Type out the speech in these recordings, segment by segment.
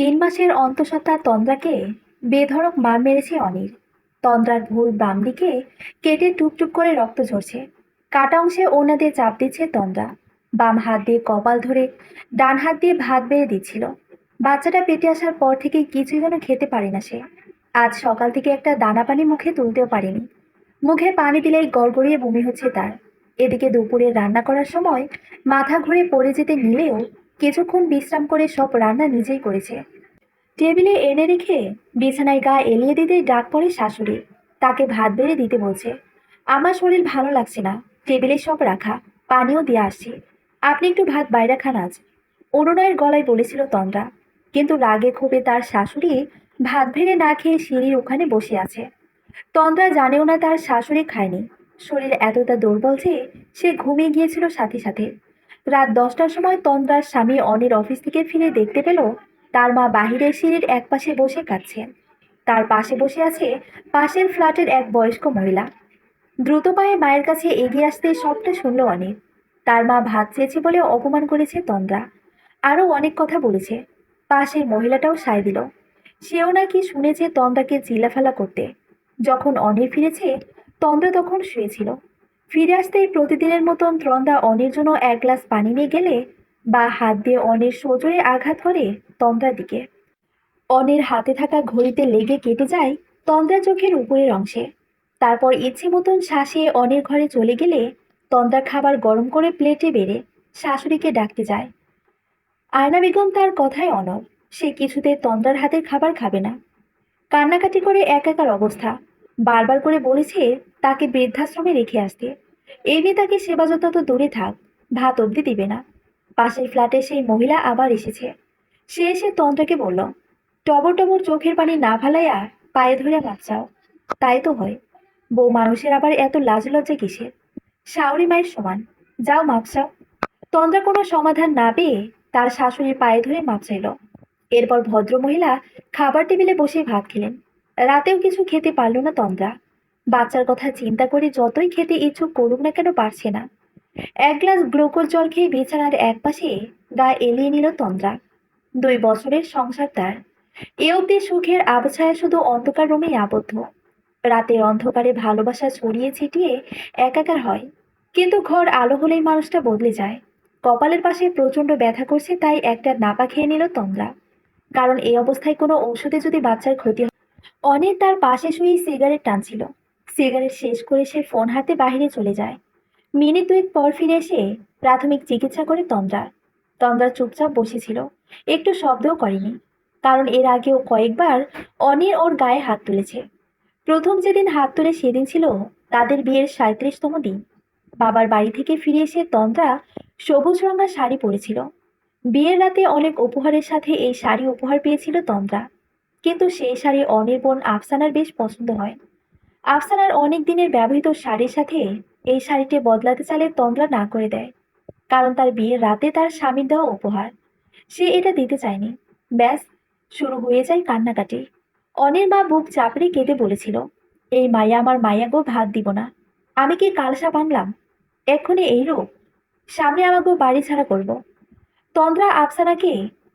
৩ মাসের অন্তঃসত্ত্বা তন্দ্রাকে বেধড়ক মার মেরেছে অনির। তন্দ্রার ভুল বাম দিকে কেটে টুপটুপ করে রক্ত ঝরছে। কাটা অংশে ওড়না দিয়ে চাপ দিচ্ছে তন্দ্রা। বাম হাত দিয়ে কপাল ধরে ডান হাত দিয়ে ভাত বেড়ে দিচ্ছিল। বাচ্চাটা পেটে আসার পর থেকে কিছুই যেন খেতে পারে না সে। আজ সকাল থেকে একটা দানা পানি মুখে তুলতেও পারেনি। মুখে পানি দিলেই গড়গড়িয়ে বমি হচ্ছে তার। এদিকে দুপুরে রান্না করার সময় মাথা ঘুরে পড়ে যেতে নিলেও কিছুক্ষণ বিশ্রাম করে সব রান্না নিজেই করেছে। টেবিলে এনে রেখে বিছানায় গা এলিয়ে দিতে ডাক পড়ে শাশুড়ি। তাকে ভাত বেড়ে দিতে বলছে। আমার শরীর ভালো লাগছে না, টেবিলে সব রাখা, পানিও দিয়ে আসছি, আপনি একটু ভাত বাইরে খান আজ। অরুণয়ের গলায় বলেছিল তন্দ্রা, কিন্তু রাগে ক্ষোভে তার শাশুড়ি ভাত ভেড়ে না খেয়ে সিঁড়ির ওখানে বসে আছে। তন্দ্রা জানেও না তার শাশুড়ি খায়নি। শরীর এতটা দুর্বল যে সে ঘুমিয়ে গিয়েছিল সাথে সাথে। রাত 10টার সময় তন্দ্রার স্বামী অনির অফিস থেকে ফিরে দেখতে পেল তার মা বাহিরে সিঁড়ির একপাশে বসে কাঁদছেন। তার পাশে বসে আছে পাশের ফ্ল্যাটের এক বয়স্ক মহিলা। দ্রুত পায়ে মায়ের কাছে এগিয়ে আসতে সবটা শুনল অনির। তার মা ভাত চেয়েছে বলে অপমান করেছে তন্দ্রা, আরও অনেক কথা বলেছে। পাশের মহিলাটাও সায় দিল। সেও নাকি শুনেছে তন্দ্রাকে চিল্লাফেলা করতে। যখন অনির ফিরেছে তন্দ্রা তখন শুয়েছিল। ফিরে আসতেই প্রতিদিনের মতন তন্দ্রা অনির জন্য এক গ্লাস পানি নিয়ে গেলে বা হাত দিয়ে অনির সজোরে আঘাত করে তন্দ্রার দিকে। অনির হাতে থাকা ঘড়িতে লেগে কেটে যায় তন্দ্রা চোখের উপরের অংশে। তারপর ইচ্ছে মতন শাসিয়ে অনির ঘরে চলে গেলে তন্দ্রা খাবার গরম করে প্লেটে বেড়ে শাশুড়িকে ডাকতে যায়। আয়না বেগম তার কথায় অনড়। সে কিছুতে তন্দ্রার হাতের খাবার খাবে না। কান্নাকাটি করে একাকার অবস্থা। বারবার করে বলেছে তাকে বৃদ্ধাশ্রমে রেখে আসতে। এই মেয়ে তাকে সেবা যত্ন তো দূরে থাক, ভাত অবধি দিবে না। পাশের ফ্ল্যাটে সেই মহিলা আবার এসেছে। সে এসে তন্দ্রাকে বলল, টবর টবর চোখের পানি না ফালাইয়া পায়ে ধরে মাপ চাও। তাই তো হয়, বউ মানুষের আবার এত লাজ লজ্জা কিসের? শাওরি মায়ের সমান, যাও মাপ চাও। তন্দ্রা কোনো সমাধান না পেয়ে তার শাশুড়ির পায়ে ধরে মাপ চাইল। এরপর ভদ্রমহিলা খাবার টেবিলে বসে ভাত খেলেন। রাতেও কিছু খেতে পারল না তন্দ্রা। বাচ্চার কথা চিন্তা করে যতই খেতে ইচ্ছুক করুক না কেন পারছে না। এক গ্লাস গ্লুকোজ জল খেয়ে বিছানার একপাশে গা এলিয়ে নিল তন্দ্রা। 2 বছরের সংসার তার। এ অবধি সুখের আবছায়া শুধু অন্ধকার রুমেই আবদ্ধ। রাতের অন্ধকারে ভালোবাসা ছড়িয়ে ছিটিয়ে একাকার হয়। কিন্তু ঘর আলো হলেই মানুষটা বদলে যায়। কপালের পাশে প্রচন্ড ব্যথা করছে, তাই একটা নাপা খেয়ে নিল তন্দ্রা। কারণ এই অবস্থায় কোনো ঔষধে যদি বাচ্চার ক্ষতি হয়। অনেক তার পাশে শুয়ে সিগারেট টানছিল। সিগারেট শেষ করে সে ফোন হাতে বাইরে চলে যায়। মিনিট 2 পর ফিরে এসে প্রাথমিক চিকিৎসা করে তন্দ্রার। তন্দ্রা চুপচাপ বসেছিল, একটু শব্দও করেনি। কারণ এর আগেও কয়েকবার অনির ওর গায়ে হাত তুলেছে। প্রথম যেদিন হাত তুলে সেদিন ছিল তাদের বিয়ের 37তম দিন। বাবার বাড়ি থেকে ফিরে এসে তন্দ্রা সবুজ রঙা শাড়ি পরেছিল। বিয়ের রাতে অনেক উপহারের সাথে এই শাড়ি উপহার পেয়েছিল তন্দ্রা। কিন্তু সেই শাড়ি অনির বোন আফসানার বেশ পছন্দ হয়। আফসানার অনেক দিনের ব্যবহৃত শাড়ির সাথে এই শাড়িটি বদলাতে চাইলে তন্দ্রা না করে দেয়। কারণ তার বিয়ের রাতে তার স্বামীর দেওয়া উপহার, সে এটা দিতে চায়নি। ব্যাস, শুরু হয়ে যায় কান্নাকাটি। অনির মা বুক চাপড়ে কেঁদে বলেছিল, এই মায়া আমার মায়া গো, ভাত দিব না। আমি কি কালসা বানলাম? এক্ষুনি এই রূপ, সামনে আমাকেও বাড়ি ছাড়া করব। তন্দ্রা আফসানাকে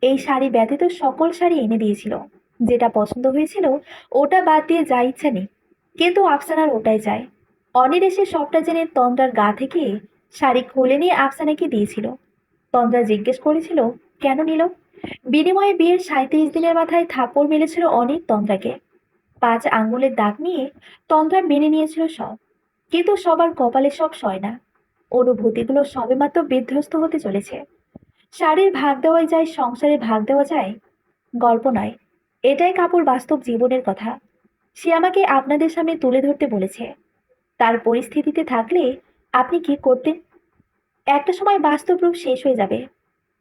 এই শাড়ি ব্যতীত সকল শাড়ি এনে দিয়েছিল। যেটা পছন্দ হয়েছিল ওটা বাদ দিয়ে যা ইচ্ছা নেই। কিন্তু আফসানার ওটাই চাই। অনির এসে সবটা জেনে তন্দ্রার গা থেকে শাড়ি খুলে নিয়ে আফসানাকে দিয়েছিল। তন্দ্রা জিজ্ঞেস করেছিল কেন নিল। বিনিময়ে বিয়ের 37 দিনের মাথায় থাপ্পড় মেরেছিল অনির তন্দ্রাকে। 5 আঙ্গুলের দাগ নিয়ে তন্দ্রা মেনে নিয়েছিল সব। কিন্তু সবার কপালে সব সয় না। অনুভূতিগুলো সবেমাত্র বিধ্বস্ত হতে চলেছে। শাড়ির ভাগ দেওয়াই যায়, সংসারে ভাগ দেওয়া যায়, গল্প নয়। এটাই কাপুর বাস্তব জীবনের কথা। সে আমাকে আপনাদের সামনে তুলে ধরতে বলেছে। তার পরিস্থিতিতে থাকলে আপনি কি করতেন? একটা সময় বাস্তব রূপ শেষ হয়ে যাবে,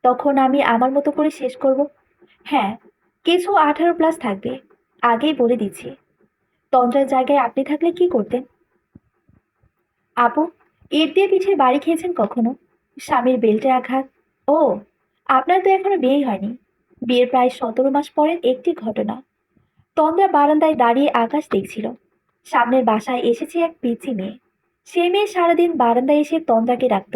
তখন আমি আমার মতো করে শেষ করব। হ্যাঁ, কিছু 18+ থাকবে, আগেই বলে দিচ্ছি। তন্দ্রার জায়গায় আপনি থাকলে কি করতেন? আপু, ইট দিয়ে পিঠে বাড়ি খেয়েছেন কখনো? স্বামীর বেল্টের আঘাত? ও, আপনার তো এখনো বিয়েই হয়নি। বিয়ের প্রায় 17 মাস পরের একটি ঘটনা। তন্দ্রা বারান্দায় দাঁড়িয়ে আকাশ দেখছিল। সামনের বাসায় এসেছে এক পিচ্চি মেয়ে। সে মেয়ে সারাদিন বারান্দায় এসে তন্দ্রাকে ডাকত।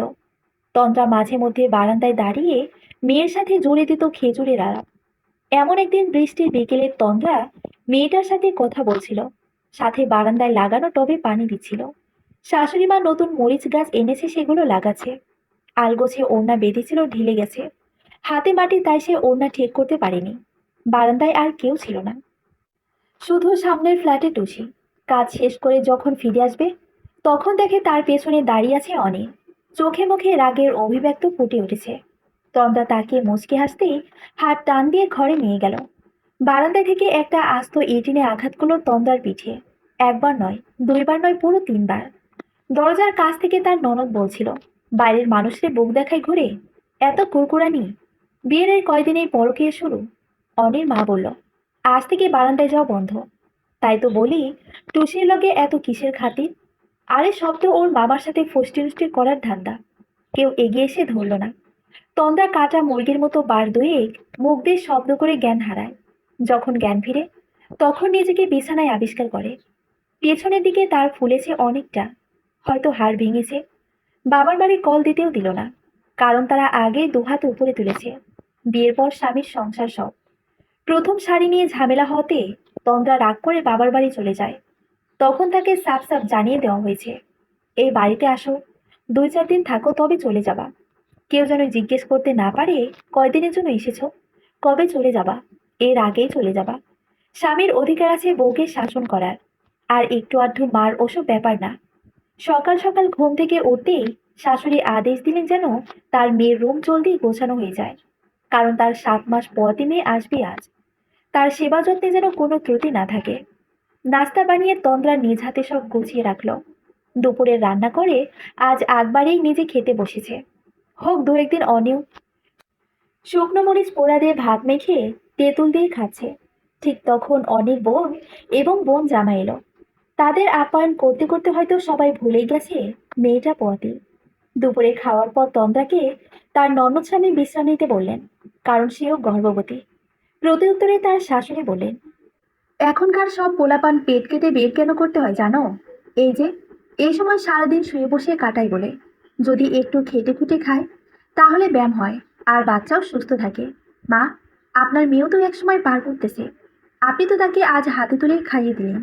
তন্দ্রা মাঝে মধ্যে বারান্দায় দাঁড়িয়ে মেয়ের সাথে জুড়ে দিত খেজুরের আলাপ। এমন একদিন বৃষ্টির বিকেলে তন্দ্রা মেয়েটার সাথে কথা বলছিল, সাথে বারান্দায় লাগানো টবে পানি দিচ্ছিল। শাশুড়ি মা নতুন মরিচ গাছ এনেছে, সেগুলো লাগাচ্ছে। আলগোছে ওড়না বেঁধেছিল, ঢিলে গেছে হাতে মাটি, তাই সে ওড়না ঠিক করতে পারেনি। বারান্দায় আর কেউ ছিল না, শুধু সামনের ফ্ল্যাটে টুসি। কাজ শেষ করে যখন ফিরে আসবে, তখন দেখে তার পেছনে দাঁড়িয়ে আছে অনি। চোখে মুখে রাগের অভিব্যক্ত ফুটে উঠেছে। তন্দ্রা তাকিয়ে মুচকি হাসতেই হাত টান দিয়ে ঘরে নিয়ে গেল। বারান্দা থেকে একটা আস্ত ইটিনে আঘাত করলো তন্দ্রার পিঠে। একবার নয়, দুইবার নয়, পুরো তিনবার। দরজার কাছ থেকে তার ননদ বলছিল, বাইরের মানুষরে বুক দেখায় ঘুরে, এত কুরকুরানি। বিয়ের এই কয়দিনেই পরকীয়া শুরু। অনির মা বলল, আজ থেকে বারান্দায় যাওয়া বন্ধ। তাই তো বলি, টুসির লগে এত কিসের খাতির? আরে সব তো ওর বাবার সাথে ফষ্টি করার ধান্দা। কেউ এগিয়ে এসে ধরল না। তন্দ্রা কাটা মুরগির মতো বার দুয়েক মুখ দিয়ে শব্দ করে জ্ঞান হারায়। যখন জ্ঞান ফিরে, তখন নিজেকে বিছানায় আবিষ্কার করে। পেছনের দিকে তার ফুলেছে অনেকটা, হয়তো হাড় ভেঙেছে। বাবার বাড়ি কল দিতেও দিল না, কারণ তারা আগেই দুহাত উপরে তুলেছে। বিয়ের পর স্বামীর সংসার সব। প্রথম শাড়ি নিয়ে ঝামেলা হতে তন্দ্রা রাগ করে বাবার বাড়ি চলে যায়। তখন তাকে সাফ সাফ জানিয়ে দেওয়া হয়েছে, এই বাড়িতে আসো, 2-4 দিন থাকো, তবে চলে যাবা। কেউ যেন জিজ্ঞেস করতে না পারে কয়দিনের জন্য এসেছো, কবে চলে যাবা, এর আগেই চলে যাবা। স্বামীর অধিকার আছে বউকে শাসন করার, আর একটু আধটু মার ওসব ব্যাপার না। সকাল সকাল ঘুম থেকে উঠতেই শাশুড়ি আদেশ দিলেন যেন তার মেয়ের রুম জলদি গোছানো হয়ে যায়, কারণ তার 7 মাস পরতে মেয়ে আসবে আজ। তার সেবা যত্নে যেন কোনো ত্রুটি না থাকে। নাস্তা বানিয়ে তন্দ্রা নিজ হাতে সব গুছিয়ে রাখলো। দুপুরে রান্না করে আজ একবারেই নিজে খেতে বসেছে। হোক 2-1 দিন অনিয়ম। শুকনো মরিচ পোড়া দিয়ে ভাত মেখে তেঁতুল দিয়ে খাচ্ছে। ঠিক তখন অনির বোন এবং বোন জামা এলো। তাদের আপ্যায়ন করতে করতে হয়তো সবাই ভুলেই গেছে মেয়েটা পথে। দুপুরে খাওয়ার পর তন্দ্রাকে তার ননদ স্বামী বিশ্রাম নিতে বললেন, কারণ সেও গর্ভবতী। প্রতি উত্তরে তার শাশুড়ি বললেন, এখনকার সব পোলাপান পেট কেটে বের কেন করতে হয় জানো? এই যে, এই সময় সারাদিন শুয়ে বসে কাটাই বলে। যদি একটু খেটে খুঁটে খায়, তাহলে ব্যায়াম হয়, আর বাচ্চাও সুস্থ থাকে। মা, আপনার মেয়েও তো একসময় পার করতেছে। আপনি তো তাকে আজ হাতে তুলে খাইয়ে দিলেন।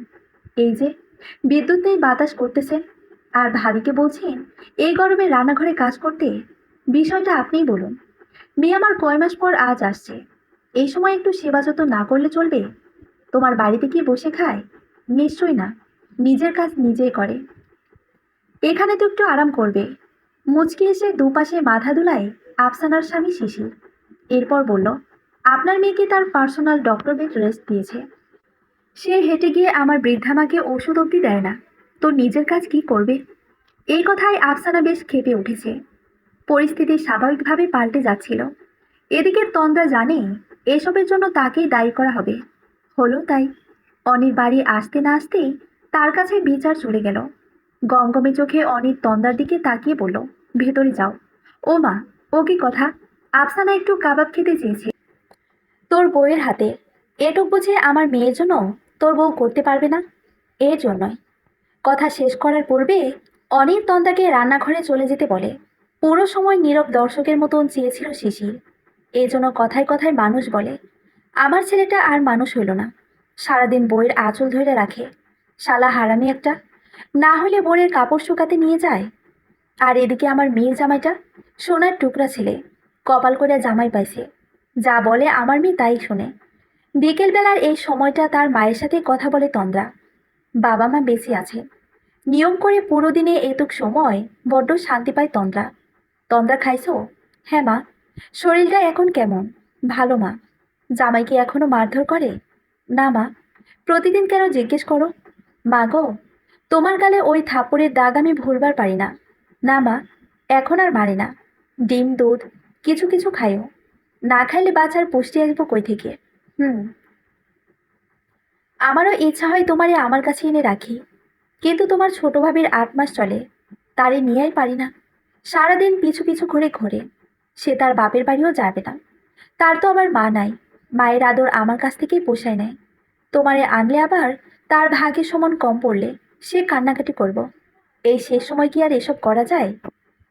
এই যে, বিদ্যুৎ নেই, বাতাস করতেছেন, আর ভাবিকে বলছেন এই গরমে রান্নাঘরে কাজ করতে। বিষয়টা আপনিই বলুন। মেয়ে আমার কয় মাস পর আজ আসছে, এই সময় একটু সেবা যত্ন না করলে চলবে? তোমার বাড়িতে কি বসে খায়? নিশ্চয়ই না, নিজের কাজ নিজেই করে। এখানে তো একটু আরাম করবে। মুচকি এসে দুপাশে মাথা দুলায় আফসানার স্বামী শিশির। এরপর বলল, আপনার মেয়েকে তার পার্সোনাল ডক্টর বেড রেস্ট দিয়েছে। সে হেঁটে গিয়ে আমার বৃদ্ধা মাকে ওষুধ অব্দি দেয় না, তো নিজের কাজ কি করবে? এই কথায় আফসানা বেশ ক্ষেপে উঠেছে। পরিস্থিতি স্বাভাবিকভাবে পাল্টে যাচ্ছিল। এদিকে তন্দ্রা জানে এসবের জন্য তাকেই দায়ী করা হবে। হলো তাই। অনির বাড়ি আসতে না আসতেই তার কাছে বিচার চলে গেল। গমগমে চোখে অনির তন্দ্রার দিকে তাকিয়ে বলল, ভেতরে যাও। ও মা, ও কি কথা? আফসানা একটু কাবাব খেতে চেয়েছে তোর বউয়ের হাতে। এটুক বুঝে আমার মেয়ের জন্য তোর বউ করতে পারবে না? এর জন্যই। কথা শেষ করার পূর্বে অনির তন্দ্রাকে রান্নাঘরে চলে যেতে বলে। পুরো সময় নীরব দর্শকের মতন চেয়েছিল শিশির। এই জন্য কথায় কথায় মানুষ বলে, আমার ছেলেটা আর মানুষ হইল না। সারাদিন বইয়ের আঁচল ধরে রাখে, শালা হারামি একটা। না হলে বোনের কাপড় শুকাতে নিয়ে যায়। আর এদিকে আমার মেয়ের জামাইটা সোনার টুকরা ছেলে, কপাল করে জামাই পাইছে। যা বলে আমার মেয়ে তাই শোনে। বিকেলবেলার এই সময়টা তার মায়ের সাথে কথা বলে তন্দ্রা। বাবা মা বেঁচে আছে। নিয়ম করে পুরো দিনে এটুক সময় বড্ড শান্তি পায় তন্দ্রা। তন্দ্রা খাইছো? হ্যাঁ মা। শরীরটা এখন কেমন? ভালো মা। জামাই কি এখনো মারধর করে? না মা। প্রতিদিন কেন জিজ্ঞেস করো? মা গো, তোমার গালে ওই থাপ্পড়ের দাগ আমি ভুলবার পারি না। না মা, এখন আর মারে না। ডিম দুধ কিছু কিছু খাইও। না খাইলে বাচ্চার পুষ্টি আসবো কই থেকে? হুম। আমারও ইচ্ছা হয় তোমারে আমার কাছে এনে রাখি, কিন্তু তোমার ছোট ভাবির 8 মাস চলে, তারে নিয়েই পারি না। সারাদিন পিছু পিছু ঘুরে ঘোরে। সে তার বাপের বাড়িও যাবে না। তার তো আবার মা নাই। মায়ের আদর আমার কাছ থেকেই পোষায় নেয়। তোমারে আনলে আবার তার ভাগের সমান কম পড়লে সে কান্নাকাটি করব। এই শেষ সময় কি আর এসব করা যায়?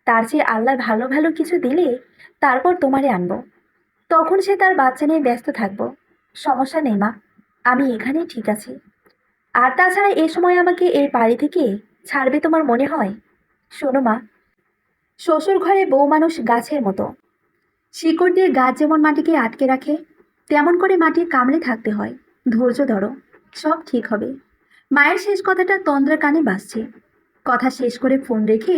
তার চেয়ে আল্লাহ ভালো ভালো কিছু দিলে তারপর তোমারে আনবো। তখন সে তার বাচ্চা নিয়ে ব্যস্ত থাকবো। সমস্যা নেই মা, আমি এখানেই ঠিক আছি। আর তাছাড়া এ সময় আমাকে এই বাড়ি থেকে ছাড়বে তোমার মনে হয়? শোনো মা, শ্বশুর ঘরে বউ মানুষ গাছের মতো, শিকড় দিয়ে গাছ যেমন মাটিকে আটকে রাখে, তেমন করে মাটির কামড়ে থাকতে হয়। ধৈর্য ধরো, সব ঠিক হবে। মায়ের শেষ কথাটা তন্দ্রার কানে বাজছে। কথা শেষ করে ফোন রেখে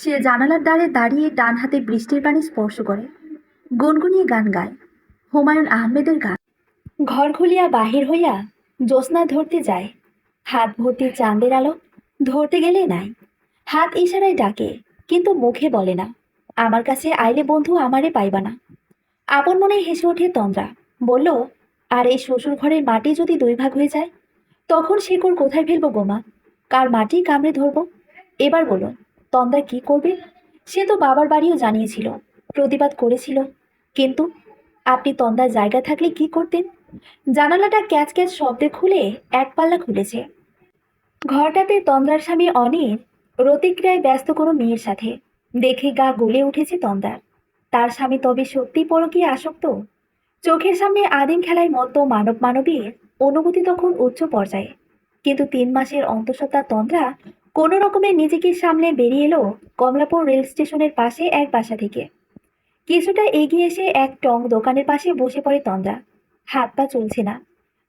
সে জানালার ধারে দাঁড়িয়ে ডান হাতে বৃষ্টির পানি স্পর্শ করে গুনগুনিয়ে গান গায়, হুমায়ুন আহমেদের গান। ঘর খুলিয়া বাহির হইয়া জ্যোৎস্না ধরতে যায়, হাত ভর্তি চাঁদের আলো, ধরতে গেলে নাই। হাত ইশারায় ডাকে, কিন্তু মুখে বলে না, আমার কাছে আইলে বন্ধু আমারে পাইবা না। আপন মনে হেসে ওঠে তন্দ্রা, বলল, আর এই শ্বশুর ঘরের মাটি যদি দুই ভাগ হয়ে যায়, তখন শিকড় কোথায় ফেলবো গোমা? কার মাটি কামড়ে ধরবো? এবার বলুন, তন্দ্রা কি করবে? সে তো বাবার বাড়িও জানিয়েছিল, প্রতিবাদ করেছিল, কিন্তু আপনি তন্দ্রার জায়গা থাকলে কি করতেন? জানালাটা ক্যাচ ক্যাচ শব্দে খুলে এক পাল্লা খুলেছে। ঘরটাতে তন্দ্রার স্বামী অনিল রতিক্রিয়ায় ব্যস্ত কোনো মেয়ের সাথে। দেখে গা গলে উঠেছে তন্দ্রার। তার স্বামী তবে সত্যি পরকীয়া আসক্ত? চোখের সামনে আদিম খেলায় মত্ত মানব মানবীর অনুভূতি তখন উচ্চ পর্যায়ে। কিন্তু 3 মাসের অন্তঃসত্ত্বা তন্দ্রা কোনো রকমে নিজেকে সামনে বেরিয়ে এলো কমলাপুর রেল স্টেশনের পাশে এক বাসা থেকে। কিছুটা এগিয়ে এসে এক টং দোকানের পাশে বসে পড়ে তন্দ্রা। হাত পা চলছে না।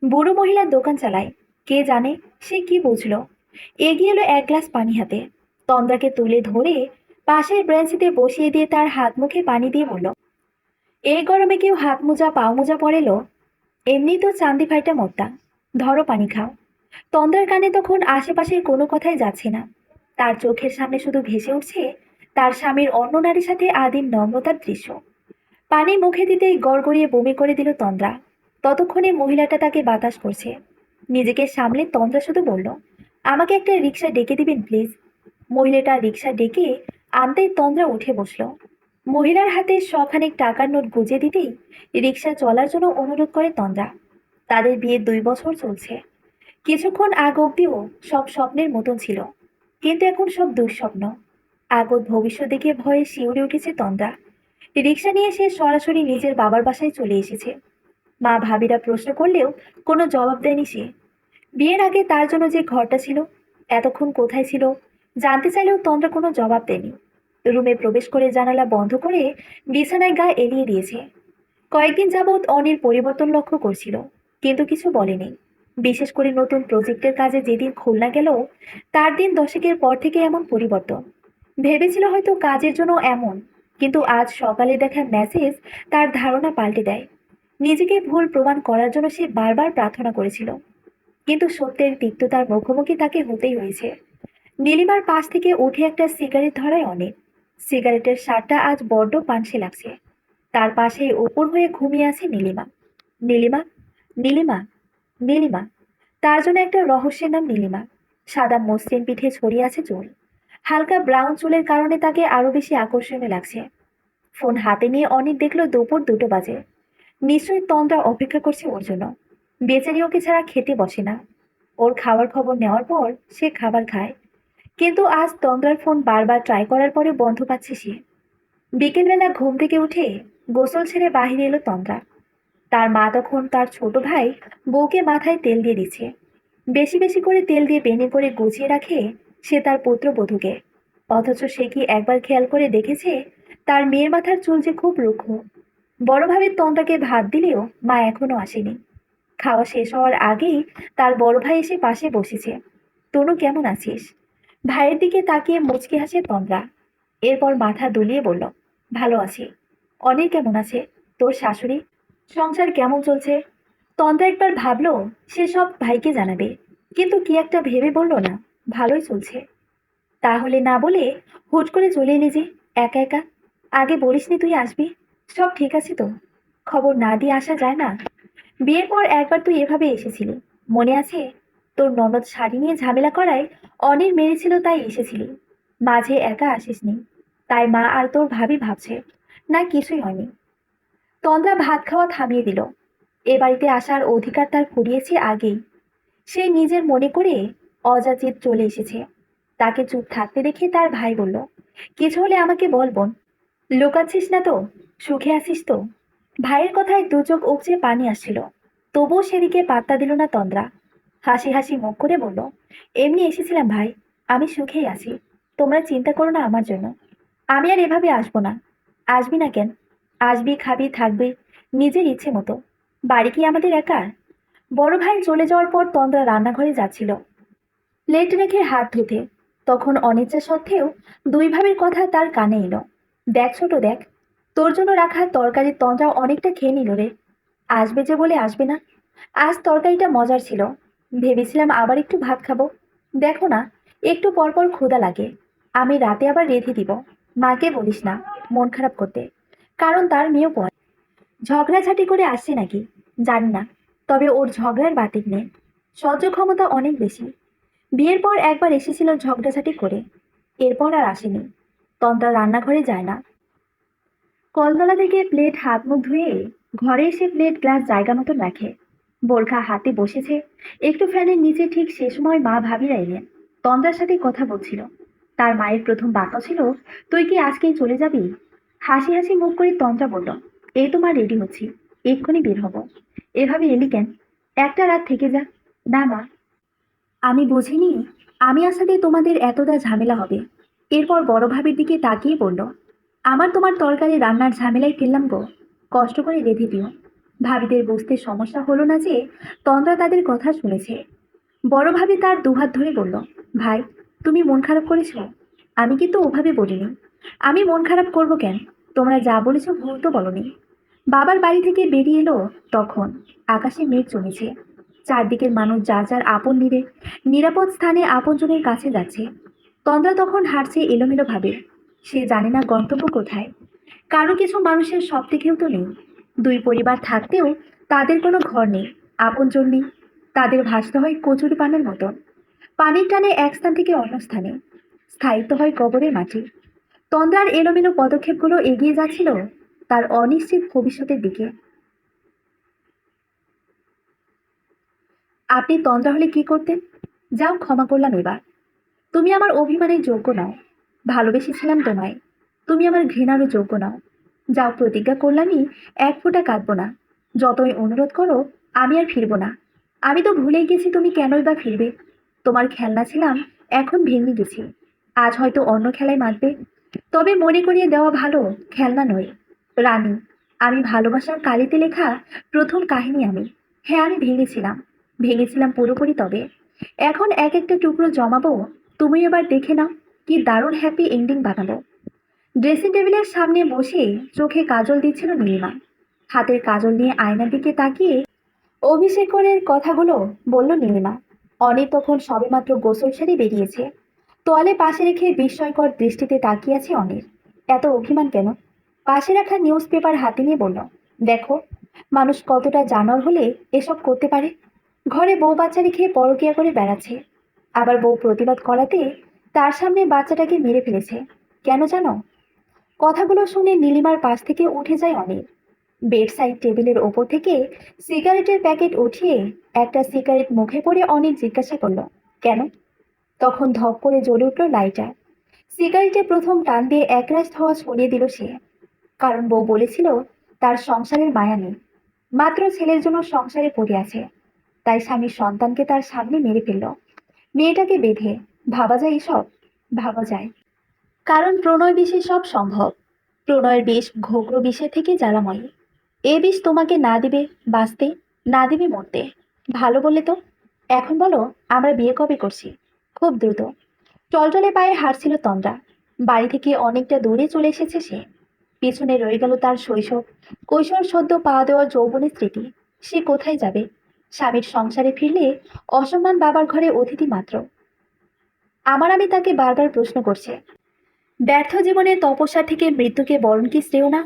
বুড়ো মহিলার দোকান চালায়, কে জানে সে কি বুঝলো। এগিয়ে এলো এক গ্লাস পানি হাতে, তন্দ্রাকে তুলে ধরে পাশের ব্রেঞ্চিতে বসিয়ে দিয়ে তার হাত মুখে পানি দিয়ে বলল, এই গরমে কেউ হাত মোজা পাও মোজা পরেলো? এমনি তো চান্দি ভাইটা মোটা, ধরো পানি খাও। তন্দ্রার কানে তখন আশেপাশের কোনো কথাই যাচ্ছে না। তার চোখের সামনে শুধু ভেসে উঠছে তার স্বামীর অন্য নারীর সাথে আদিম নম্রতার দৃশ্য। পানি মুখে দিতেই গড়গড়িয়ে বমি করে দিল তন্দ্রা। ততক্ষণে মহিলাটা তাকে বাতাস করছে। নিজেকে সামলে তন্দ্রা শুধু বলল, আমাকে একটা রিক্সা ডেকে দিবেন প্লিজ। মহিলাটা রিক্সা ডেকে আনতেই তন্দ্রা উঠে বসলো। মহিলার হাতে শখানেক টাকার নোট গুজে দিতেই রিক্সা চলার জন্য অনুরোধ করে তন্দ্রা। তাদের বিয়ে 2 বছর চলছে। কিছুক্ষণ আগ অব্দিও সব স্বপ্নের মতন ছিল, কিন্তু এখন সব দুঃস্বপ্ন। আগত ভবিষ্যৎ দেখে ভয়ে শিউরে উঠেছে তন্দ্রা। রিক্সা নিয়ে সে সরাসরি নিজের বাবার বাসায় চলে এসেছে। মা ভাবিরা প্রশ্ন করলেও কোনো জবাব দেয়নি সে। বিয়ের আগে তার জন্য যে ঘরটা ছিল, এতক্ষণ কোথায় ছিল জানতে চাইলেও তন্দ্রা কোনো জবাব দেয়নি। রুমে প্রবেশ করে জানালা বন্ধ করে বিছানায় গা এলিয়ে দিয়েছে। কয়েকদিন যাবৎ অনিল পরিবর্তন লক্ষ্য করছিল, কিন্তু কিছু বলেনি। বিশেষ করে নতুন প্রজেক্টের কাজে যেদিন খুলনা গেল, তার দিন দশেকের পর থেকে এমন পরিবর্তন। ভেবেছিল হয়তো কাজের জন্য এমন, কিন্তু আজ সকালে দেখা মেসেজ তার ধারণা পাল্টে দেয়। নিজেকে ভুল প্রমাণ করার জন্য সে বারবার প্রার্থনা করেছিল, কিন্তু সত্যের তিক্ততার মুখোমুখি তাকে হতেই হয়েছে। নীলিমার পাশ থেকে উঠে একটা সিগারেট ধরায় অনেক। সিগারেটের স্বাদটা আজ বড্ড পানসে লাগছে। তার পাশে উপর হয়ে ঘুমিয়ে আছে নীলিমা। নীলিমা, নীলিমা, নীলিমা। তার জন্য একটা রহস্যের নাম নীলিমা। সাদা মসৃণ পিঠে ছড়িয়ে আছে চুল। হালকা ব্রাউন চুলের কারণে তাকে আরো বেশি আকর্ষণীয় লাগছে। ফোন হাতে নিয়ে অনেক দেখলো দুপুর 2টো বাজে। নিশ্চয়ই তন্দ্রা অপেক্ষা করছে ওর জন্য। বেচারি ওকে ছাড়া খেতে বসে না। ওর খাওয়ার খবর নেওয়ার পর সে খাবার খায়, কিন্তু আজ তন্দ্রার ফোন বারবার ট্রাই করার পরে বন্ধ পাচ্ছে সে। বিকেলবেলা ঘুম থেকে উঠে গোসল ছেড়ে বাহিরে এলো তন্দ্রা। তার মা তখন তার ছোট ভাই বউকে মাথায় তেল দিয়ে দিচ্ছে। বেশি বেশি করে তেল দিয়ে বেনে করে গুছিয়ে রাখে সে তার পুত্রবধূকে। অথচ সে কি একবার খেয়াল করে দেখেছে তার মেয়ের মাথার চুল যে খুব রুক্ষ। বড় ভাবির তন্দ্রাকে ভাত দিলেও মা এখনো আসেনি। খাওয়া শেষ হওয়ার আগেই তার বড় ভাই এসে পাশে বসেছে। তনু, কেমন আছিস? ভাইয়ের দিকে তাকিয়ে মুচকি হাসে তন্দ্রা। এরপর মাথা দুলিয়ে বলল, ভালো আছি। অনেক কেমন আছে? তোর শাশুড়ি? সংসার কেমন চলছে? তন্দ্রা একবার ভাবলো সে সব ভাইকে জানাবে, কিন্তু কি একটা ভেবে বলল না, ভালোই চলছে। তাহলে না বলে হুট করে চলে এলি যে, একা একা? আগে বলিসনি তুই আসবি। সব ঠিক আছে তো? খবর না দিয়ে আসা যায় না? বিয়ের পর একবার তুই এভাবে এসেছিলি, মনে আছে? তোর ননদ শাড়ি নিয়ে ঝামেলা করায় অনিল মেরেছিল, তাই এসেছিলি। মাঝে একা আসিসনি, তাই মা আর তোর ভাবি ভাবছে না কিছুই হয়নি। তন্দ্রা ভাত খাওয়া থামিয়ে দিল। এ বাড়িতে আসার অধিকার তার ফুরিয়েছে আগেই। সে নিজের মনে করে অযাচিত চলে এসেছে। তাকে চুপ থাকতে দেখে তার ভাই বলল, কিছু হলে আমাকে বল বোন। লুকাচ্ছিস না তো? সুখে আছিস তো? ভাইয়ের কথায় দু চোখ উপচে পানি আসছিল। তবুও সেদিকে পাত্তা দিল না তন্দ্রা। হাসি হাসি মুখ করে বলল, এমনি এসেছিলাম ভাই, আমি সুখেই আছি, তোমরা চিন্তা করো না আমার জন্য। আমি আর এভাবে আসবো না। আসবি না কেন? আসবি, খাবি, থাকবে নিজের ইচ্ছে মতো। বাড়ি কি আমাদের একার? বড় ভাই চলে যাওয়ার পর তন্দ্রা রান্নাঘরে যাচ্ছিল প্লেট রেখে হাত ধুতে। তখন অনিচ্ছা সত্ত্বেও দুই ভাবের কথা তার কানে এলো। দেখ ছোট দেখ, তোর জন্য রাখা তরকারির তন্দ্রা অনেকটা খেয়ে নিল রে। আসবে যে বলে আসবে না। আজ তরকারিটা মজার ছিল, ভেবেছিলাম আবার একটু ভাত খাবো। দেখো না, একটু পর পর ক্ষুধা লাগে। আমি রাতে আবার রেঁধে দিব। মাকে বলিস না মন খারাপ করতে, কারণ তার মেয়েও পড়ে। ঝগড়াঝাটি করে আসছে নাকি জানি না, তবে ওর ঝগড়ার বাতিক নেই, সহ্য ক্ষমতা অনেক বেশি। বিয়ের পর একবার এসেছিল ঝগড়াঝাটি করে, এরপর আর আসেনি। তন্ত্রা রান্নাঘরে যায় না, কলতলা থেকে প্লেট হাত মুখ ধুয়ে ঘরে এসে প্লেট গ্লাস জায়গা মতো রাখে। বোরখা হাতে বসেছে একটু ফ্যানের নিচে। ঠিক সে সময় মা ভাবিরা এলেন। তন্দ্রার সাথে কথা বলছিল। তার মায়ের প্রথম বাক্য ছিল, তুই কি আজকেই চলে যাবি? হাসি হাসি মুখ করে তন্দ্রা বলল, এই তো মা, রেডি হচ্ছি, এক্ষুনি বের হব। এভাবে এলি কেন? একটা রাত থেকে যা। না মা, আমি বুঝিনি আমি আসাতে তোমাদের এতটা ঝামেলা হবে। এরপর বড় ভাবির দিকে তাকিয়ে বলল, আমার তোমার তরকারি রান্নার ঝামেলায় ফেললাম গো, কষ্ট করে রেঁধে দিও। ভাবিদের বুঝতে সমস্যা হলো না যে তন্দ্রা তাদের কথা শুনেছে। বড় ভাবি তার দুহাত ধরে বলল, ভাই, তুমি মন খারাপ করেছো? আমি কিন্তু ওভাবে বলিনি। আমি মন খারাপ করব কেন? তোমরা যা বলেছো ভুল তো বলনি। বাবার বাড়ি থেকে বেরিয়ে এলো তখন আকাশে মেঘ জমেছে। চারদিকের মানুষ যার যার আপন নিরাপদ স্থানে আপনজনের কাছে যাচ্ছে। তন্দ্রা তখন হাঁটছে এলোমেলো ভাবে। সে জানে না গন্তব্য কোথায়। কারো কিছু মানুষের সব থেকেও তো নেই। দুই পরিবার থাকতেও তাদের কোনো ঘর নেই, আপনজন নেই। তাদের ভাসতে হয় কচুরি পানার মতন, পানির টানে এক স্থান থেকে অন্য স্থানে। স্থায়িত্ব হয় কবরের মাটি। তন্দ্রার এলোমেলো পদক্ষেপগুলো এগিয়ে যাচ্ছিল তার অনিশ্চিত ভবিষ্যতের দিকে। আপনি তন্দ্রা হলে কি করতেন? যাও, ক্ষমা করলাম এবার। তুমি আমার অভিমানের যোগ্য নও। ভালোবেসেছিলাম তোমায়, তুমি আমার ঘৃণারও যোগ্য নও। যাও, প্রতিজ্ঞা করলামই এক ফোঁটা কাঁদবো না। যতই অনুরোধ করো আমি আর ফিরবো না। আমি তো ভুলেই গেছি তুমি কেনই বা ফিরবে। তোমার খেলনা ছিলাম, এখন ভেঙে গেছি। আজ হয়তো অন্য খেলায় মাতবে, তবে মনে করিয়ে দেওয়া ভালো, খেলনা নয়, রানী। আমি ভালোবাসার কালিতে লেখা প্রথম কাহিনী আমি। হ্যাঁ, আমি ভেঙেছিলাম, ভেঙেছিলাম পুরোপুরি। তবে এখন এক একটা টুকরো জমাবো। তুমি এবার দেখে নাও কি দারুণ হ্যাপি এন্ডিং বানাবো। ড্রেসিং টেবিলের সামনে বসে চোখে কাজল দিচ্ছিল নীলিমা। হাতের কাজল নিয়ে আয়নার দিকে তাকিয়ে অভিষেকের কথাগুলো বলল নীলিমা। অনিক তখন সবেমাত্র গোসল সেরে বেরিয়েছে। তোয়ালে পাশে রেখে বিস্ময়কর দৃষ্টিতে তাকিয়ে আছে অনির। এত অভিমান কেন? পাশে রাখা নিউজ পেপার হাতে নিয়ে বলল, দেখো, মানুষ কতটা জানোয়ার হলে এসব করতে পারে। ঘরে বউ বাচ্চা রেখে পরকিয়া করে বেড়াচ্ছে, আবার বউ প্রতিবাদ করাতে তার সামনে বাচ্চাটাকে মেরে ফেলেছে। কেন জানো? কথাগুলো শুনে নীলিমার পাশ থেকে উঠে যায় অনিল। বেড সাইড টেবিলের ওপর থেকে সিগারেটের প্যাকেট উঠিয়ে একটা সিগারেট মুখে পড়ে অনিল জিজ্ঞাসা করলো, কেন? তখন ধপ করে জ্বলে উঠল লাইটার। সিগারেটে প্রথম টান দিয়ে একরাশ ধোঁয়া ছড়িয়ে দিল সে। কারণ বউ বলেছিল তার সংসারের মায়া নেই, মাত্র ছেলের জন্য সংসারে পড়ে আছে। তাই স্বামীর সন্তানকে তার সামনে মেরে ফেলল, মেয়েটাকে বেঁধে। ভাবা যায় এসব? ভাবা যায়, কারণ প্রণয় বিষে সব সম্ভব। প্রণয়ের বিষ ঘোগ্র বিষের থেকে জ্বালাময়ী। এ বিষ তোমাকে না দিবে বাঁচতে, না দিবে মরতে। ভালো বললে তো। এখন বলো, আমরা বিয়ে কবে করছি? খুব দ্রুত। টলটলে পায়ে হাঁটছিল তন্দ্রা। বাড়ি থেকে অনেকটা দূরে চলে এসেছে সে। পিছনে রয়ে গেল তার শৈশব, কৈশোর, সদ্য পাওয়া দেওয়া যৌবনের স্মৃতি। সে কোথায় যাবে? স্বামীর সংসারে ফিরলে অসম্মান, বাবার ঘরে অতিথি মাত্র। আমি তাকে বারবার প্রশ্ন করছে, ব্যর্থ জীবনের তপস্যা থেকে মৃত্যুকে বরণ কি শ্রেয় না?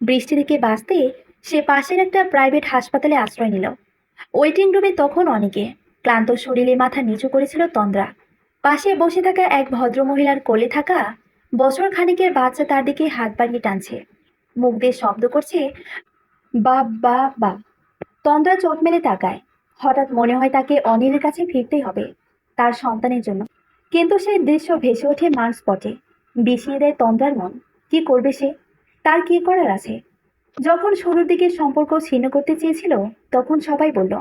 বৃষ্টি থেকে বাঁচতে সে পাশের একটা প্রাইভেট হাসপাতালে আশ্রয় নিল। ওয়েটিং রুমে তখন অনেকে। ক্লান্ত শরীরে মাথা নিচু করেছিল তন্দ্রা। পাশে বসে থাকা এক ভদ্রমহিলার কোলে থাকা বছর খানিকের বাচ্চা তার দিকে হাত বাড়িয়ে টানছে, মুখ দিয়ে শব্দ করছে, বা বা বা। তন্দ্রা চোখ মেলে তাকায়। হঠাৎ মনে হয় তাকে অনিলের কাছে ফিরতেই হবে, তার সন্তানের জন্য। কিন্তু সেই দৃশ্য ভেসে ওঠে মান স্পটে, বিষিয়ে দেয় তন্দ্রার মন। কি করবে সে? তার কি করার আছে? যখন শুরুর দিকে সম্পর্ক ছিন্ন করতে চেয়েছিল, তখন সবাই বলল,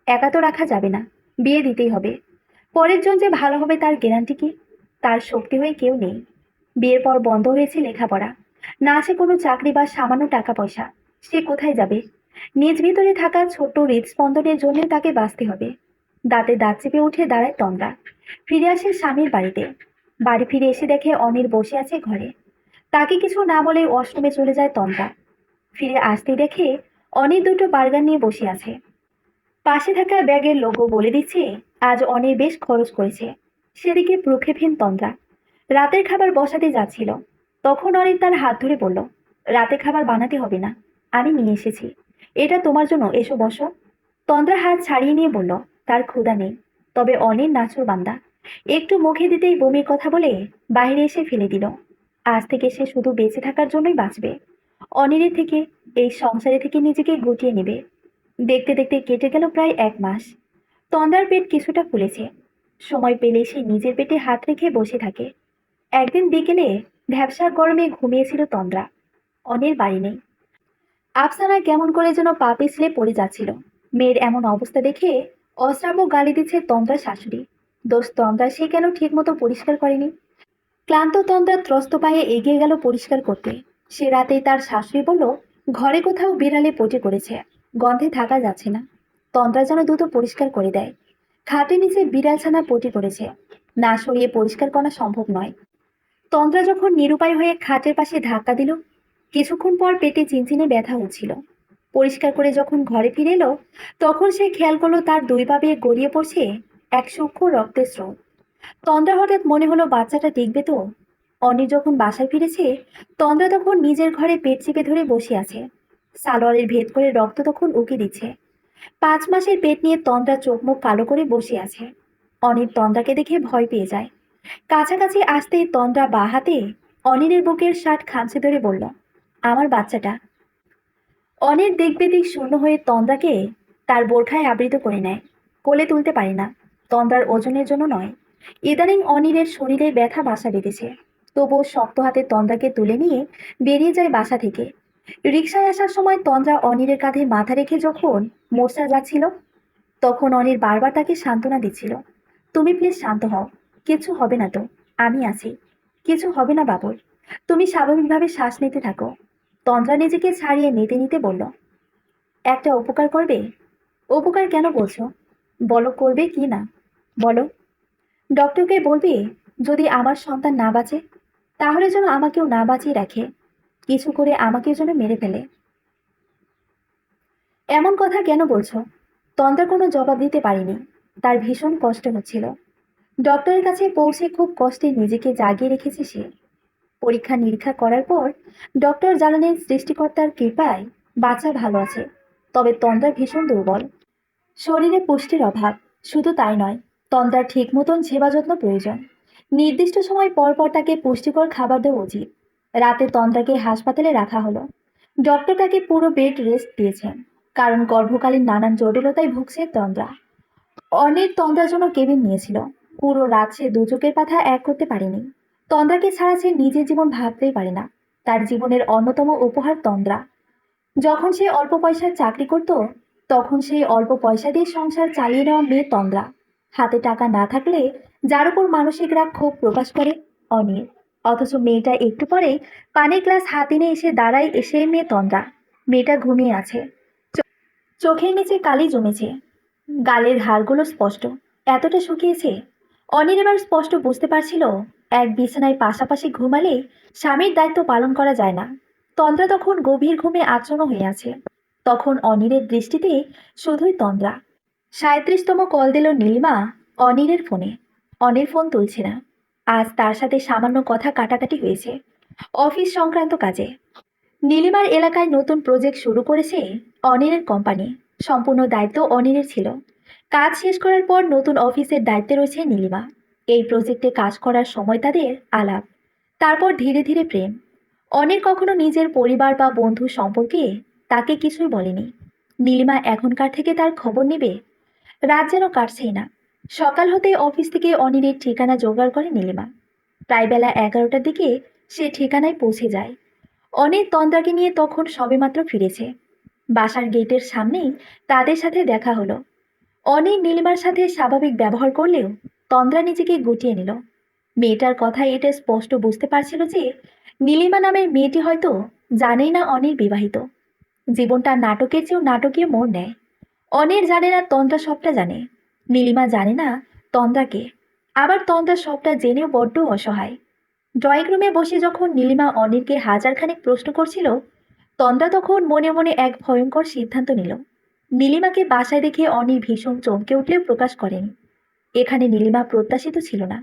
একা তো রাখা যাবে না, বিয়ে দিতেই হবে। পরের জন যে ভালো হবে তার গ্যারান্টি কি? তার শক্তি হয়ে কেউ নেই। বিয়ের পর বন্ধ হয়েছে লেখাপড়া, না আছে কোনো চাকরি বা সামান্য টাকা পয়সা। সে কোথায় যাবে? নিজ ভিতরে থাকা ছোট্ট হৃদস্পন্দনের জন্য তাকে বাঁচতে হবে। দাঁতে দাঁত চেপে উঠে দাঁড়ায় তন্দ্রা। ফিরে আসে স্বামীর বাড়িতে। বাড়ি ফিরে এসে দেখে অনির বসে আছে ঘরে। তাকে কিছু না বলে ওয়াশরুমে চলে যায় তন্দ্রা। ফিরে আসতেই দেখে অনির দুটো বার্গার নিয়ে বসে আছে। পাশে থাকা ব্যাগের লোগো বলে দিচ্ছে আজ অনেক বেশ খরচ করেছে। সেদিকে প্রক্ষেপহীন তন্দ্রা। রাতের খাবার বসাতে যাচ্ছিল, তখন অনিল তার হাত ধরে বলল, রাতে খাবার বানাতে হবে না, আমি নিয়ে এসেছি, এটা তোমার জন্য, এসো বসো। তন্দ্রা হাত ছাড়িয়ে নিয়ে বলল, তার ক্ষুধা নেই। তবে অনিল নাছুর বান্দা, একটু মুখে দিতেই বমির কথা বলে বাইরে এসে ফেলে দিল। আজ থেকে সে শুধু বেঁচে থাকার জন্যই বাঁচবে, অনিলের থেকে, এই সংসারে থেকে নিজেকে গুটিয়ে নেবে। দেখতে দেখতে কেটে গেল প্রায় 1 মাস। তন্দ্রার পেট কিছুটা ফুলেছে। সময় পেলে সে নিজের পেটে হাত রেখে বসে থাকে। একদিন বিকেলে ভ্যাপসা গরমে ঘুমিয়েছিল তন্দ্রা। অনির বাড়ি নেই। আফসানা কেমন করে যেন পা পিছলে পড়ে যাচ্ছিল। মেয়ের এমন অবস্থা দেখে অশ্রাব্য গালি দিচ্ছে তন্দ্রার শাশুড়ি। দোষ তন্দ্রা, সে কেন ঠিক মতো পরিষ্কার করেনি। ক্লান্ত তন্দ্রা ত্রস্ত পায়ে এগিয়ে গেল পরিষ্কার করতে। সে রাতেই তার শাশুড়ি বলল, ঘরে কোথাও বিড়ালে পটি করেছে, গন্ধে থাকা যাচ্ছে না। তন্দ্রা যেন দ্রুত পরিষ্কার করে দেয়। খাটের নিচে বিড়াল ছানা পটি করেছে, না সরিয়ে পরিষ্কার করা সম্ভব নয়। তন্দ্রা যখন নিরুপায় হয়ে খাটের পাশে ধাক্কা দিল, কিছুক্ষণ পর পেটে চিনচিনে ব্যথা হচ্ছিল। পরিষ্কার করে যখন ঘরে ফিরে এলো, তখন সে খেয়াল করলো তার দুই পা বেয়ে গড়িয়ে পড়ছে এক সূক্ষ্ম রক্তের স্রোত। তন্দ্রা হঠাৎ মনে হলো বাচ্চাটা টিকবে তো। অনি যখন বাসায় ফিরেছে, তন্দ্রা তখন নিজের ঘরে পেট চেপে ধরে বসে আছে। সালোয়ারের ভেদ করে রক্ত তখন উকি দিচ্ছে। 5 মাসের পেট নিয়ে তন্দ্রা চোখ মুখ কালো করে বসে আছে। অনির তন্দ্রাকে দেখে ভয় পেয়ে যায়। কাছাকাছি আসতেই তন্দ্রা বা হাতে অনিলের বুকের শার্ট খামচে ধরে বলল, আমার বাচ্চাটা। অনির দিক শূন্য হয়ে তন্দ্রাকে তার বোরখায় আবৃত করে নেয়। কোলে তুলতে পারে না, তন্দ্রার ওজনের জন্য নয়। ইদানিং অনিলের শরীরে ব্যথা বাসা বেঁধেছে। তবুও শক্ত হাতে তন্দ্রাকে তুলে নিয়ে বেরিয়ে যায় বাসা থেকে। রিকশায় আসার সময় তন্দ্রা অনিলের কাঁধে মাথা রেখে যখন মোর্চা যাচ্ছিল, তখন অনিল বারবার তাকে সান্ত্বনা দিচ্ছিল, তুমি প্লিজ শান্ত হও, কিছু হবে না তো, আমি আছি, কিছু হবে না বাবুর, তুমি স্বাভাবিকভাবে শ্বাস নিতে থাকো। তন্দ্রা নিজেকে ছাড়িয়ে নিতে নিতে বলল, একটা উপকার করবে? উপকার কেন বলছো? বলো করবে কি না, বলো। ডক্টরকে বলবে যদি আমার সন্তান না বাঁচে, তাহলে যেন আমাকেও না বাঁচিয়ে রাখে, কিছু করে আমাকেও যেন মেরে ফেলে। এমন কথা কেন বলছো? তন্দ্রা কোনো জবাব দিতে পারেনি। তার ভীষণ কষ্ট হচ্ছিল। ডক্টরের কাছে পৌঁছে খুব কষ্টে নিজেকে জাগিয়ে রেখেছে সে। পরীক্ষা নিরীক্ষা করার পর ডক্টর জানালেন সৃষ্টিকর্তার কৃপায় বাচ্চা ভালো আছে। তবে তন্দ্রা ভীষণ দুর্বল, শরীরে পুষ্টির অভাব। শুধু তাই নয়, তন্দ্রার ঠিক মতন সেবা যত্ন প্রয়োজন। নির্দিষ্ট সময় পর পর তাকে পুষ্টিকর খাবার দেওয়া উচিত। রাতে তন্দ্রাকে হাসপাতালে রাখা হলো। ডক্টর তাকে পুরো বেড রেস্ট দিয়েছেন, কারণ গর্ভকালীন নানান জটিলতায় ভুগছে তন্দ্রা। অনেক তন্দ্রার জন্য কেবিন নিয়েছিল। পুরো রাত সে দু চোখের পাতা এক করতে পারেনি। তন্দ্রাকে ছাড়া সে নিজের জীবন ভাবতেই পারে না। তার জীবনের অন্যতম উপহার তন্দ্রা। যখন সে অল্প পয়সার চাকরি করত, তখন সেই অল্প পয়সা দিয়ে সংসার চালিয়ে নেওয়া মেয়ে তন্দ্রা। হাতে টাকা না থাকলে যার উপর মানসিক রাগ ক্ষোভ প্রকাশ করে অনিল। অথচ মেয়েটা একটু পরে পানির গ্লাস হাতে নিয়ে এসে দাঁড়ায়, এসে মেয়ে তন্দ্রা। মেয়েটা ঘুমিয়ে আছে, চোখের নিচে কালি জমেছে, গালের হাড়গুলো স্পষ্ট, এতটা শুকিয়েছে। অনিল এবার স্পষ্ট বুঝতে পারছিল, এক বিছানায় পাশাপাশি ঘুমালে স্বামীর দায়িত্ব পালন করা যায় না। তন্দ্রা তখন গভীর ঘুমে আচ্ছন্ন হয়ে আছে। তখন অনিলের দৃষ্টিতে শুধুই তন্দ্রা। 37তম কল দিল নীলিমা অনিলের ফোনে। অনিল ফোন তুলছে না। আজ তার সাথে সামান্য কথা কাটাকাটি হয়েছে, অফিস সংক্রান্ত কাজে। নীলিমার এলাকায় নতুন প্রজেক্ট শুরু করেছে অনিলের কোম্পানি। সম্পূর্ণ দায়িত্ব অনিলের ছিল। কাজ শেষ করার পর নতুন অফিসের দায়িত্বে রয়েছে নীলিমা। এই প্রজেক্টে কাজ করার সময় তাদের আলাপ, তারপর ধীরে ধীরে প্রেম। অনিল কখনো নিজের পরিবার বা বন্ধু সম্পর্কে তাকে কিছুই বলেনি। নীলিমা এখনকার থেকে তার খবর নেবে। রাত যেন কাটছেই না। সকাল হতে অফিস থেকে অনিলের ঠিকানা জোগাড় করে নীলিমা। প্রায় বেলা 11টার দিকে সে ঠিকানায় পৌঁছে যায়। অনির তন্দ্রাকে নিয়ে তখন সবেমাত্র ফিরেছে। বাসার গেটের সামনেই তাদের সাথে দেখা হলো। অনির নীলিমার সাথে স্বাভাবিক ব্যবহার করলেও তন্দ্রা নিজেকে গুটিয়ে নিল। মেয়েটার কথায় এটা স্পষ্ট বুঝতে পারছিল যে নীলিমা নামের মেয়েটি হয়তো জানেই না অনির বিবাহিত। জীবনটা নাটকের চেয়েও নাটকীয় মোড় নেয়। অনির জানে না তন্দ্রা সবটা জানে। নীলিমা জানে না তন্দ্রাকে। আবার তন্দ্রা সবটা জেনেও বড্ড অসহায়। ড্রয়িং রুমে বসে যখন নীলিমা অনিরকে হাজারখানেক প্রশ্ন করছিল, তন্দ্রা তখন মনে মনে এক ভয়ঙ্কর সিদ্ধান্ত নিল। নীলিমাকে বাসায় দেখে অনির ভীষণ চমকে উঠলেও প্রকাশ করেনি। এখানে নীলিমা প্রত্যাশিত ছিল না।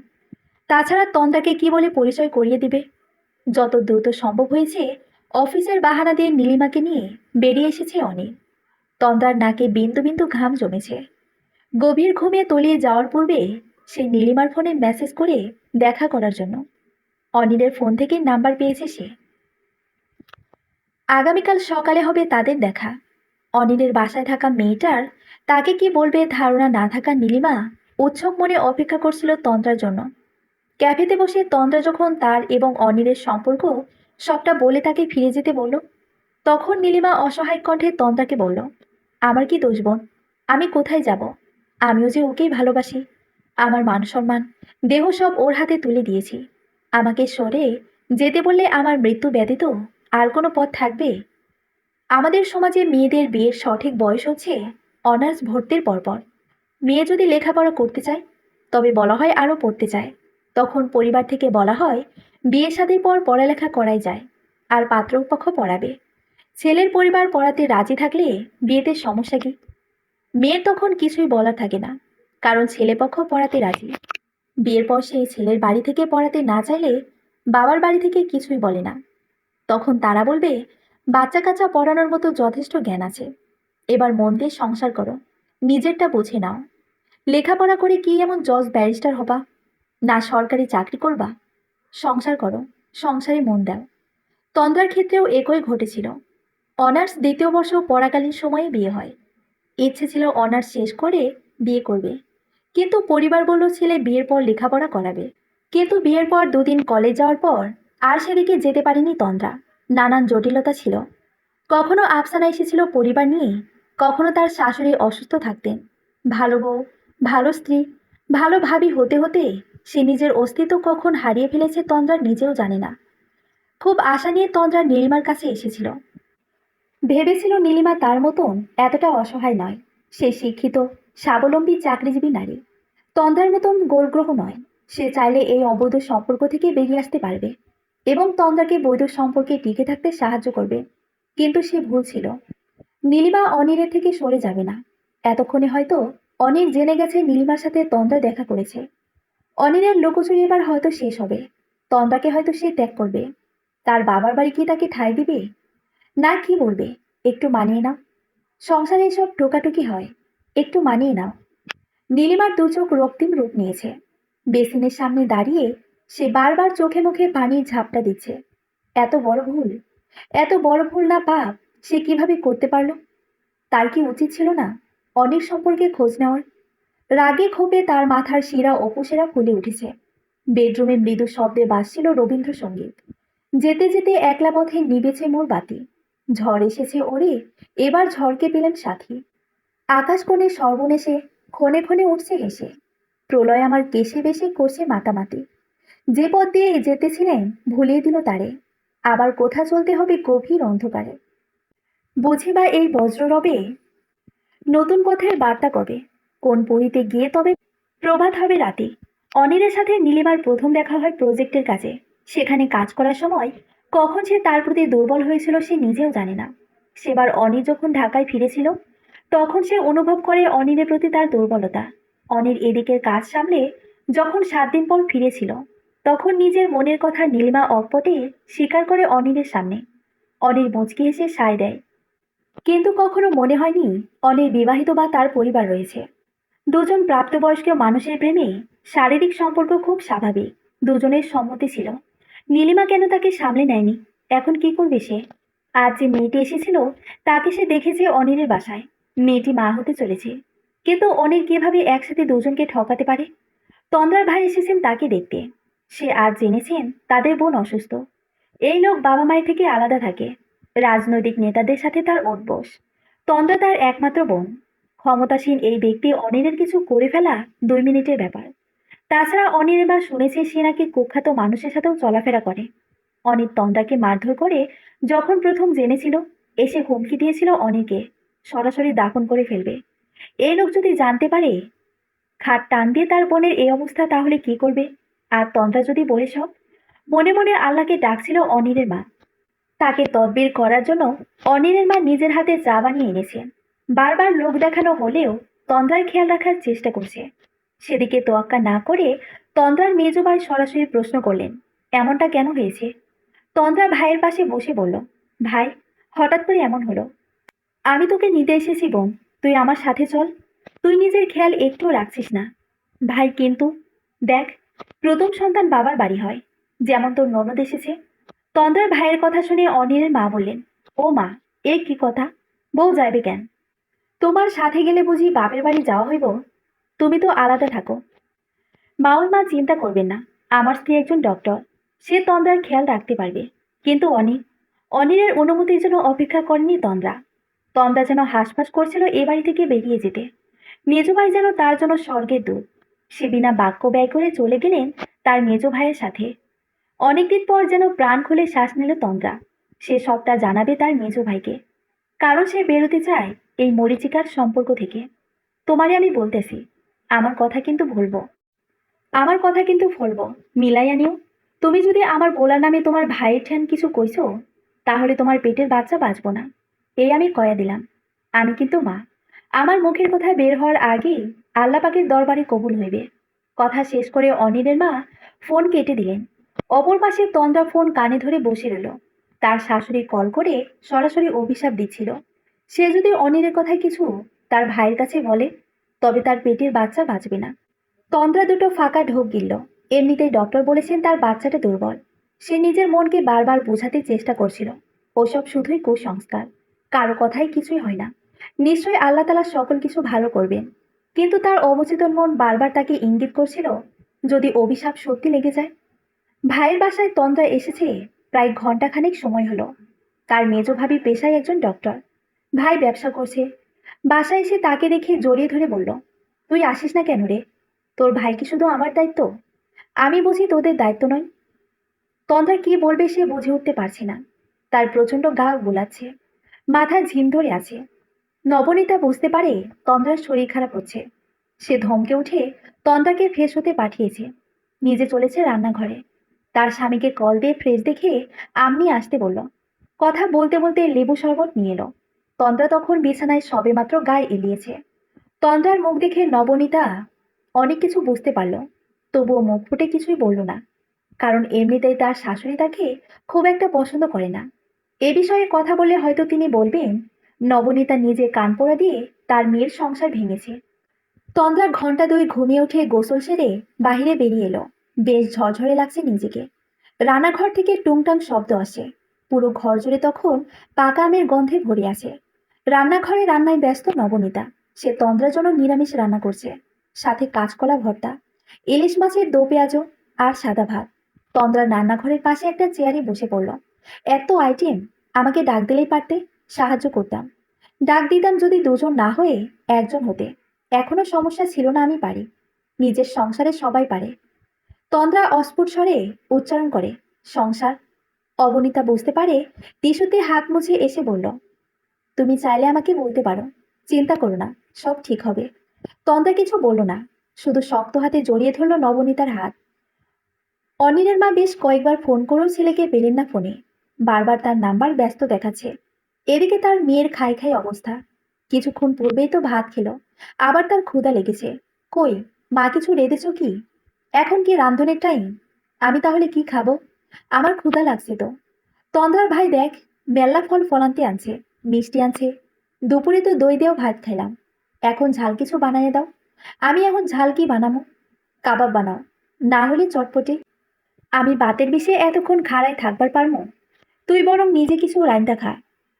তাছাড়া তন্দ্রাকে কি বলে পরিচয় করিয়ে দিবে? যত দ্রুত সম্ভব হয়েছে অফিসের বাহানা দিয়ে নীলিমাকে নিয়ে বেরিয়ে এসেছে অনির। তন্দ্রার নাকে বিন্দু বিন্দু ঘাম জমেছে। গভীর ঘুমে তলিয়ে যাওয়ার পূর্বে সে নীলিমার ফোনে মেসেজ করে দেখা করার জন্য। অনিলের ফোন থেকে নাম্বার পেয়েছে সে। আগামীকাল সকালে হবে তাদের দেখা। অনিলের বাসায় থাকা মেয়েটার তাকে কি বলবে ধারণা না থাকা নীলিমা উৎসুক মনে অপেক্ষা করছিল তন্দ্রার জন্য। ক্যাফেতে বসে তন্দ্রা যখন তার এবং অনিলের সম্পর্ক সবটা বলে তাকে ফিরে যেতে বলল, তখন নীলিমা অসহায় কণ্ঠে তন্দ্রাকে বলল, আমার কি দোষ বোন? আমি কোথায় যাব? আমিও যে ওকেই ভালোবাসি। আমার মান সম্মান, দেহ সব ওর হাতে তুলে দিয়েছি। আমাকে সরে যেতে বললে আমার মৃত্যু ব্যতীত আর কোনো পথ থাকবে? আমাদের সমাজে মেয়েদের বিয়ের সঠিক বয়স হচ্ছে অনার্স ভর্তির পরপর। মেয়ে যদি লেখাপড়া করতে চায় তবে বলা হয় আরও পড়তে চায়। তখন পরিবার থেকে বলা হয় বিয়ে শাদীর পর পড়ালেখা করাই যায়, আর পাত্রপক্ষ পড়াবে। ছেলের পরিবার পড়াতে রাজি থাকলে বিয়েতে সমস্যা কি? মেয়ের তখন কিছুই বলার থাকে না, কারণ ছেলেপক্ষ পড়াতে রাজি। বিয়ের পর সেই ছেলের বাড়ি থেকে পড়াতে না চাইলে বাবার বাড়ি থেকে কিছুই বলে না। তখন তারা বলবে বাচ্চা কাচ্চা পড়ানোর মতো যথেষ্ট জ্ঞান আছে, এবার মন দিয়ে সংসার করো, নিজেরটা বুঝে নাও। লেখাপড়া করে কি এমন জজ ব্যারিস্টার হবা? না সরকারি চাকরি করবা? সংসার করো, সংসারে মন দাও। তন্দ্রার ক্ষেত্রেও একই ঘটেছিল। অনার্স দ্বিতীয় বর্ষ পড়াকালীন সময়ে বিয়ে হয়। ইচ্ছে ছিল অনার্স শেষ করে বিয়ে করবে, কিন্তু পরিবার বলল ছেলে বিয়ের পর লেখাপড়া করাবে। কিন্তু বিয়ের পর দুদিন কলেজ যাওয়ার পর আর সেদিকে যেতে পারেনি তন্দ্রা। নানান জটিলতা ছিল। কখনো আফসানা এসেছিল পরিবার নিয়ে, কখনো তার শাশুড়ি অসুস্থ থাকতেন। ভালো বউ, ভালো স্ত্রী, ভালো ভাবি হতে হতে সে নিজের অস্তিত্ব কখন হারিয়ে ফেলেছে তন্দ্রা নিজেও জানে না। খুব আশা নিয়ে তন্দ্রা নীলিমার কাছে এসেছিল। ভেবেছিল নীলিমা তার মতন এতটা অসহায় নয়। সে শিক্ষিত, স্বাবলম্বী চাকরিজীবী নারী। তন্দ্রার মতন গোলগ্রহ নয়। সে চাইলে এই অবৈধ সম্পর্ক থেকে বেরিয়ে আসতে পারবে এবং তন্দ্রাকে বৈধ সম্পর্কে টিকে থাকতে সাহায্য করবে। কিন্তু সে ভুল ছিল। নীলিমা অনিরের থেকে সরে যাবে না। এতক্ষণে হয়তো অনির জেনে গেছে নীলিমার সাথে তন্দ্রা দেখা করেছে। অনিরের লুকোচুরি এবার হয়তো শেষ হবে। তন্দ্রাকে হয়তো সে ত্যাগ করবে। তার বাবার বাড়ি কি তাকে ঠাঁই দিবে? না, কি বলবে, একটু মানিয়ে নাও, সংসারে এসব টোকাটুকি হয়, একটু মানিয়ে নাও। নীলিমার দু চোখ রক্তিম রূপ নিয়েছে। বেসিনের সামনে দাঁড়িয়ে সে বারবার চোখে মুখে পানির ঝাপটা দিচ্ছে। এত বড় ভুল, এত বড় ভুল না পাপ সে কিভাবে করতে পারলো? তার কি উচিত ছিল না অনেক সম্পর্কে খোঁজ নেওয়ার? রাগে ক্ষোভে তার মাথার শিরা উপশিরা ফুলে উঠেছে। বেডরুমে মৃদু শব্দে বাজছিল রবীন্দ্রসঙ্গীত। যেতে যেতে একলা পথে নিবেছে মোর বাতি। ঝড় এসেছে ওরে, এবার ঝড়কে পেলেন সাথী। আকাশ কোণে সর্বনেশে ক্ষণে ক্ষণে উঠছে হেসে। প্রলয় আমার কেশে বেশে করছে মাতামাতি। যে পথ দিয়ে যেতেছিলেন ভুলিয়ে দিল তারে। আবার কোথা চলতে হবে গভীর অন্ধকারে। বুঝি বা এই বজ্ররবে নতুন পথের বার্তা কবে? কোন পরিতে গিয়ে তবে প্রভাত হবে রাতে? অনিলের সাথে নীলিমার প্রথম দেখা হয় প্রজেক্টের কাজে। সেখানে কাজ করার সময় কখন সে তার প্রতি দুর্বল হয়েছিল সে নিজেও জানে না। সেবার অনিল যখন ঢাকায় ফিরেছিল তখন সে অনুভব করে অনিলের প্রতি তার দুর্বলতা। অনিল এদিকের কাজ সামলে যখন 7 দিন পর ফিরেছিল তখন নিজের মনের কথা নীলিমা অকপটে স্বীকার করে অনিলের সামনে। অনিল মুচকি হেসে সায় দেয়। কিন্তু কখনো মনে হয়নি অনিল বিবাহিত বা তার পরিবার রয়েছে। দুজন প্রাপ্তবয়স্ক মানুষের প্রেমে শারীরিক সম্পর্ক খুব স্বাভাবিক। দুজনের সম্মতি ছিল। নীলিমা কেন তাকে সামলে নেয়নি? এখন কি করবে সে? আজ যে মেয়েটি এসেছিল তাকে সে দেখেছে অনিলের বাসায়। মেয়েটি মা হতে চলেছে। কিন্তু অনিল কিভাবে একসাথে দুজনকে ঠকাতে পারে? তন্দ্রার ভাই এসেছেন তাকে দেখতে। সে আজ জেনেছেন তাদের বোন অসুস্থ। এই লোক বাবা মায়ের থেকে আলাদা থাকে। রাজনৈতিক নেতাদের সাথে তার ওঠবোস। তন্দ্রা তার একমাত্র বোন। ক্ষমতাসীন এই ব্যক্তি অনিলের কিছু করে ফেলা 2 মিনিটের ব্যাপার। তাছাড়া অনিল এবার শুনেছে সে নাকি কুখ্যাত মানুষের সাথেও চলাফেরা করে। অনিল তন্দ্রাকে মারধর করে যখন প্রথম জেনেছিল, এসে হুমকি দিয়েছিল অনিকে সরাসরি দাফন করে ফেলবে। এই লোক যদি জানতে পারে খাট টান দিয়ে তার বোনের এই অবস্থা, তাহলে কি করবে? আর তন্দ্রা যদি বলে সব, মনে মনে আল্লাহকে ডাকছিল অনিলের মা। তাকে তদবির করার জন্য অনিলের মা নিজের হাতে চা বানিয়ে এনেছে। বারবার লোক দেখানো হলেও তন্দ্রার খেয়াল রাখার চেষ্টা করছে। সেদিকে তোয়াক্কা না করে তন্দ্রার মেজ ভাই সরাসরি প্রশ্ন করলেন, এমনটা কেন হয়েছে? তন্দ্রা ভাইয়ের পাশে বসে বলল, ভাই, হঠাৎ করে এমন হলো। আমি তোকে নিতে এসেছি বোন, তুই আমার সাথে চল। তুই নিজের খেয়াল একটুও রাখছিস না ভাই। কিন্তু দেখ, প্রথম সন্তান বাবার বাড়ি হয়, যেমন তোর ননদ এসেছে। তন্দ্রার ভাইয়ের কথা শুনে অনিলের মা বললেন, ও মা, এ কি কথা? বউ যাইবে কেন? তোমার সাথে গেলে বুঝি বাপের বাড়ি যাওয়া হইব? তুমি তো আলাদা থাকো। মাউল মা চিন্তা করবেন না, আমার স্ত্রী একজন ডক্টর, সে তন্দ্রার খেয়াল রাখতে পারবে। কিন্তু অনিলের অনুমতির জন্য অপেক্ষা করেনি তন্দ্রা। তন্দ্রা যেন হাঁসফাঁস করছিল এ বাড়ি থেকে বেরিয়ে যেতে। মেজো ভাই যেন তার জন্য স্বর্গের দূত। সে বিনা বাক্য ব্যয় করে চলে গেলেন তার মেজো ভাইয়ের সাথে। অনেকদিন পর যেন প্রাণ খুলে শ্বাস নিল তন্দ্রা। সে সবটা জানাবে তার মেজো ভাইকে, কারণ সে বেরোতে চায় এই মরীচিকার সম্পর্ক থেকে। তোমারে আমি বলতেছি, আমার কথা কিন্তু ভুলবো। আমার কথা কিন্তু ফলবো, মিলাইয়া নিও। তুমি যদি আমার বলার নামে তোমার ভাইয়ের ঠ্যান কিছু কইছো, তাহলে তোমার পেটের বাচ্চা বাঁচবো না। এই আমি কয়া দিলাম। আমি কিন্তু মা। আমার মুখের কথা বের হওয়ার আগেই আল্লাহ পাকের দরবারে কবুল হইবে। কথা শেষ করে অনিলের মা ফোন কেটে দিলেন। অপর পাশে তন্দ্রা ফোন কানে ধরে বসে রইল। তার শাশুড়ি কল করে সরাসরি অভিশাপ দিচ্ছিল, সে যদি অনিলের কথায় কিছু তার ভাইয়ের কাছে বলে, তবে তার পেটের বাচ্চা বাঁচবে না। তন্দ্রা দুটো ফাঁকা ঢোক গিলল। এমনিতেই ডক্টর বলেছেন তার বাচ্চাটা দুর্বল। সে নিজের মনকে বারবার বোঝাতে চেষ্টা করছিল, ওসব শুধুই কুসংস্কার, কারো কথাই কিছুই হয় না। নিশ্চয়ই আল্লাহ তালা সকল কিছু ভালো করবেন। কিন্তু তার অবচেতন মন বারবার তাকে ইঙ্গিত করছিল, যদি অভিশাপ সত্যি লেগে যায়। ভাইয়ের বাসায় তন্দ্রা এসেছে প্রায় ঘন্টাখানেক সময় হলো। তার মেজ ভাবি পেশায় একজন ডক্টর, ভাই ব্যবসা করছে। বাসায় এসে তাকে দেখে জড়িয়ে ধরে বলল, তুই আসিস না কেন রে? তোর ভাই কি শুধু আমার দায়িত্ব? আমি বুঝি তোদের দায়িত্ব নয়? তন্দ্রা কি বলবে সে বুঝে উঠতে পারছে না। তার প্রচন্ড গা গোলাচ্ছে, মাথা ঝিম ধরে আছে। নবনীতা বুঝতে পারে তন্দ্রার শরীর খারাপ হচ্ছে। সে ধমকে উঠে তন্দ্রাকে ফ্রেশ হতে পাঠিয়েছে। নিজে চলেছে রান্নাঘরে। তার স্বামীকে কল দিয়ে ফ্রেশ দেখে আমনি আসতে বলল। কথা বলতে বলতে লেবু শরবত নিয়ে এলো। তন্দ্রা তখন বিছানায় সবেমাত্র গায়ে এলিয়েছে। তন্দ্রার মুখ দেখে নবনীতা অনেক কিছু বুঝতে পারল, তবুও মুখ ফুটে কিছুই বলল না। কারণ এমনিতেই তার শাশুড়ি তাকে খুব একটা পছন্দ করে না। এ বিষয়ে কথা বলে হয়তো তিনি বলবেন নবনীতা নিজে কান পোড়া দিয়ে তার মেয়ের সংসার ভেঙেছে। তন্দ্রা ঘন্টা 2 ঘুমিয়ে উঠে গোসল সেরে বাহিরে বেরিয়ে এলো। বেশ ঝরঝরে লাগছে নিজেকে। রান্নাঘর থেকে টুংটাং শব্দ আসে। পুরো ঘর জুড়ে তখন পাকা আমের গন্ধে ভরে আছে। রান্নাঘরে রান্নায় ব্যস্ত নবনীতা। সে তন্দ্রার জন্য নিরামিষ রান্না করছে, সাথে কাঁচকলা ভর্তা, ইলিশ মাছের দো পেঁয়াজও আর সাদা ভাত। তন্দ্রা রান্নাঘরের পাশে একটা চেয়ারে বসে পড়ল। এত আইটেম, আমাকে ডাক দিলেই পারতে, সাহায্য করতাম। ডাক দিতাম যদি দুজন না হয়ে একজন হতে। এখনো সমস্যা ছিল না, আমি পারি। নিজের সংসারে সবাই পারে। তন্দ্রা অস্ফুট স্বরে উচ্চারণ করে, সংসার। অবনীতা বুঝতে পারে, টিস্যুতে হাত মুছে এসে বলল, তুমি চাইলে আমাকে বলতে পারো, চিন্তা করো না, সব ঠিক হবে। তন্দ্রা কিছু বলল না, শুধু শক্ত হাতে জড়িয়ে ধরল নবনীতার হাত। অনিলের মা বেশ কয়েকবার ফোন করেও ছেলেকে পেলেন না ফোনে। বারবার তার নাম্বার ব্যস্ত দেখাচ্ছে। এদিকে তার মেয়ের খাই খাই অবস্থা। কিছুক্ষণ পূর্বেই তো ভাত খেলো, আবার তার ক্ষুধা লেগেছে। কই, মা কিছু রেঁধেছ কি? এখন কি রান্ধনের টাইম? আমি তাহলে কি খাবো? আমার ক্ষুধা লাগছে তো। তন্দ্রার ভাই দেখ, মেল্লা ফল ফলান্তি আনছে, মিষ্টি আনছে। দুপুরে তো দই দিয়েও ভাত খেলাম। এখন ঝাল কিছু বানাইয়ে দাও। আমি এখন ঝাল কি বানাবো? কাবাব বানাও, না হলে চটপটে। আমি বাতের বিষে এতক্ষণ খাড়ায় থাকবার পারমো? তুই বরং নিজে কিছু রাইন্দা খা।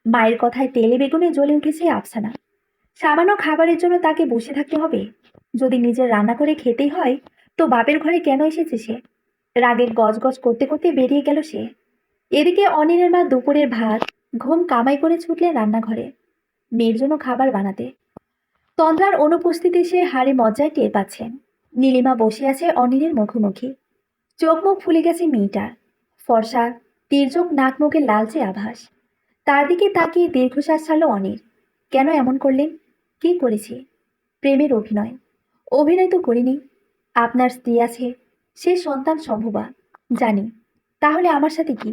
মায়ের কথায় তেলে বেগুনে জ্বলে উঠেছে আফসানা। সামান্য খাবারের জন্য তাকে বসে থাকতে হবে? যদি নিজের রান্না করে খেতেই হয়, তো বাপের ঘরে কেন এসেছে সে? রাগে গজগজ করতে করতে বেরিয়ে গেল সে। এদিকে অনিলের মা দুপুরের ভাত ঘুম কামাই করে ছুটলেন রান্নাঘরে মেয়ের জন্য খাবার বানাতে। তন্দ্রার অনুপস্থিতি সে হাড়ে মজ্জায় টের পাচ্ছেন। নীলিমা বসে আছে অনিলের মুখোমুখি। চোখ মুখ ফুলে গেছে মেয়েটার। ফর্সা, তীর্যক নাক মুখে লালচে আভাস। তার দিকে তাকিয়ে দীর্ঘশ্বাস ছাড়ল অনিল। কেন এমন করলেন? কি করেছি? প্রেমের অভিনয়। অভিনয় তো করিনি। আপনার স্ত্রী আছে, সে সন্তান সম্ভবা, জানি। তাহলে আমার সাথে কি?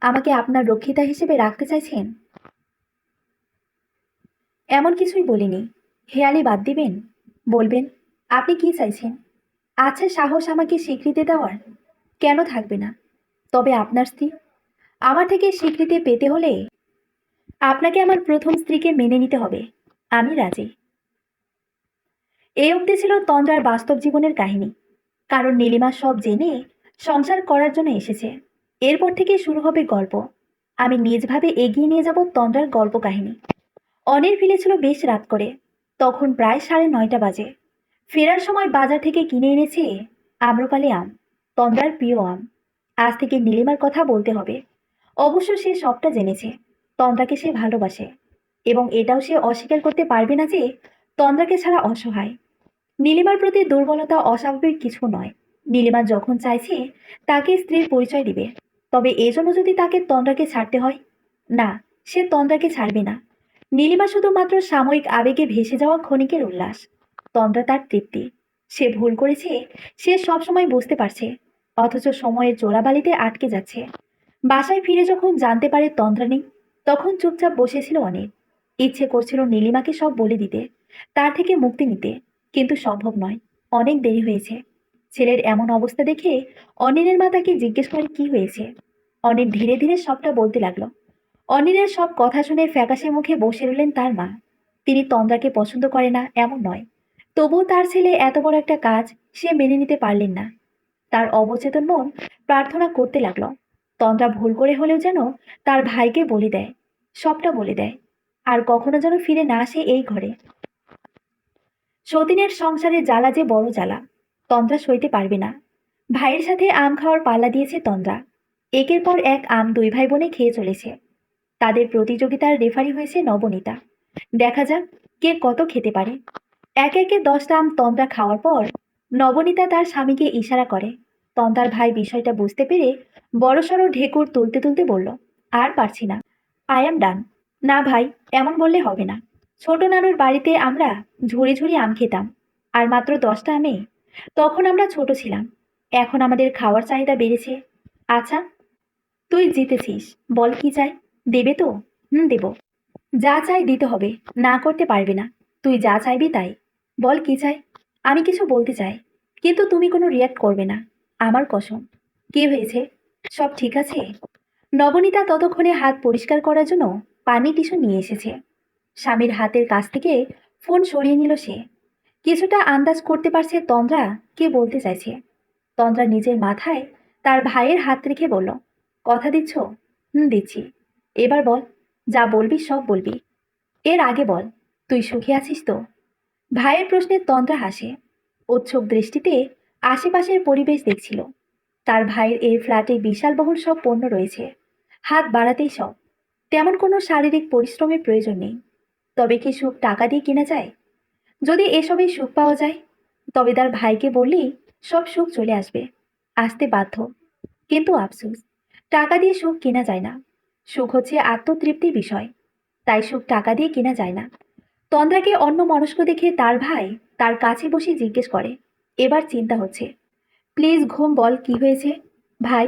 আমাকে আপনার রক্ষিতা হিসেবে রাখতে চাইছেন? এমন কিছুই বলিনি। হেয়ালি বাদ দিবেন? বলবেন আপনি কি চাইছেন? আছে সাহস আমাকে স্বীকৃতি দেওয়ার? কেন থাকবে না? তবে আপনার স্ত্রী, আমার থেকে স্বীকৃতি পেতে হলে আপনাকে আমার প্রথম স্ত্রীকে মেনে নিতে হবে। আমি রাজি। এই অবধি ছিল তন্দ্রার বাস্তব জীবনের কাহিনী। কারণ নীলিমা সব জেনে সংসার করার জন্য এসেছে। এরপর থেকে শুরু হবে গল্প। আমি নিজভাবে এগিয়ে নিয়ে যাব তন্দ্রার গল্প কাহিনী। অনিল ফিরেছিল বেশ রাত করে। তখন প্রায় 9:30 বাজে। ফেরার সময় বাজার থেকে কিনে এনেছে আম্রপালি আম, তন্দ্রার প্রিয় আম। আজ থেকে নীলিমার কথা বলতে হবে। অবশ্য সে সবটা জেনেছে। তন্দ্রাকে সে ভালোবাসে এবং এটাও সে অস্বীকার করতে পারবে না যে তন্দ্রাকে ছাড়া অসহায়। নীলিমার প্রতি দুর্বলতা অস্বাভাবিক কিছু নয়। নীলিমা যখন চাইছে তাকে স্ত্রীর পরিচয় দিবে, তবে এজন্য যদি তাকে তন্দ্রাকে ছাড়তে হয়, না, সে তন্দ্রাকে ছাড়বে না। নীলিমা শুধুমাত্র সাময়িক আবেগে ভেসে যাওয়া ক্ষণিকের উল্লাস। তন্দ্রা তার তৃপ্তি। সে ভুল করেছে, সে সবসময় বুঝতে পারছে, অথচ সময়ের জোড়াবালিতে আটকে যাচ্ছে। বাসায় ফিরে যখন জানতে পারে তন্দ্রা নেই, তখন চুপচাপ বসেছিল অনেক। ইচ্ছে করছিল নীলিমাকে সব বলে দিতে, তার থেকে মুক্তি নিতে, কিন্তু সম্ভব নয়। অনেক দেরি হয়েছে। ছেলের এমন অবস্থা দেখে অনিলের মা তাকে জিজ্ঞেস করে কি হয়েছে। অনিল ধীরে ধীরে সবটা বলতে লাগলো। অনিলের সব কথা শুনে ফ্যাকাশে মুখে বসে রইলেন তার মা। তিনি তন্দ্রাকে পছন্দ করে না এমন নয়, তবুও তার ছেলে এত বড় একটা কাজ সে মেনে নিতে পারলেন না। তার অবচেতন মন প্রার্থনা করতে লাগলো তন্দ্রা ভুল করে হলেও যেন তার ভাইকে বলে দেয়, সবটা বলে দেয়, আর কখনো যেন ফিরে না আসে এই ঘরে। সতীনের সংসারে জ্বালা যে বড় জ্বালা, তন্দ্রা সইতে পারবে না। ভাইয়ের সাথে আম খাওয়ার পাল্লা দিয়েছে তন্দ্রা। একের পর এক আম দুই ভাই বোনে খেয়ে চলেছে। তাদের প্রতিযোগিতার রেফারি হয়েছে নবনীতা। দেখা যাক কে কত খেতে পারে। একে একে 10টা আম তন্দ্রা খাওয়ার পর নবনীতা তার স্বামীকে ইশারা করে। তন্দ্রার ভাই বিষয়টা বুঝতে পেরে বড়সড় ঢেকুর তুলতে তুলতে বলল, আর পারছি না, আই অ্যাম ডান। না ভাই, এমন বললে হবে না। ছোট নানুর বাড়িতে আমরা ঝুড়ি ঝুড়ি আম খেতাম, আর মাত্র 10টা আমে। তখন আমরা ছোট ছিলাম, এখন আমাদের খাওয়ার চাহিদা বেড়েছে। আচ্ছা, তুই জিতেছিস, বল কি চাই? দেবে তো? হুম, দেব। যা চাই দিতে হবে, না করতে পারবে না। তুই যা চাইবি তাই। বল কি চাই? আমি কিছু বলতে চাই, কিন্তু তুমি কোনো রিয়াক্ট করবে না, আমার কসম। কি হয়েছে? সব ঠিক আছে? নবনীতা ততক্ষণে হাত পরিষ্কার করার জন্য পানি টিস্যু নিয়ে এসেছে। স্বামীর হাতের কাছ থেকে ফোন সরিয়ে নিল সে। কিছুটা আন্দাজ করতে পারছে তন্দ্রা কে বলতে চাইছে। তন্দ্রা নিজের মাথায় তার ভাইয়ের হাত রেখে বলল, কথা দিচ্ছ? হুম, দিচ্ছি। এবার বল, যা বলবি সব বলবি। এর আগে বল, তুই সুখী আছিস তো? ভাইয়ের প্রশ্নে তন্দ্রা হাসে। উৎসুক দৃষ্টিতে আশেপাশের পরিবেশ দেখছিল। তার ভাইয়ের এই ফ্ল্যাটে বিশালবহুল সব পণ্য রয়েছে। হাত বাড়াতেই সব। তেমন কোনো শারীরিক পরিশ্রমের প্রয়োজন নেই। তবে কি সুখ টাকা দিয়ে কেনা যায়? যদি এসবে সুখ পাওয়া যায়, তবে তার ভাইকে বললেই সব সুখ চলে আসবে। আসতে বাধ্য। কিন্তু আফসোস, টাকা দিয়ে সুখ কেনা যায় না। সুখ হচ্ছে আত্মতৃপ্তির বিষয়। তাই সুখ টাকা দিয়ে কেনা যায় না। তন্দ্রাকে অন্য মনস্ক দেখে তার ভাই তার কাছে বসে জিজ্ঞেস করে। এবার চিন্তা হচ্ছে। প্লিজ ঘুম, বল কি হয়েছে? ভাই,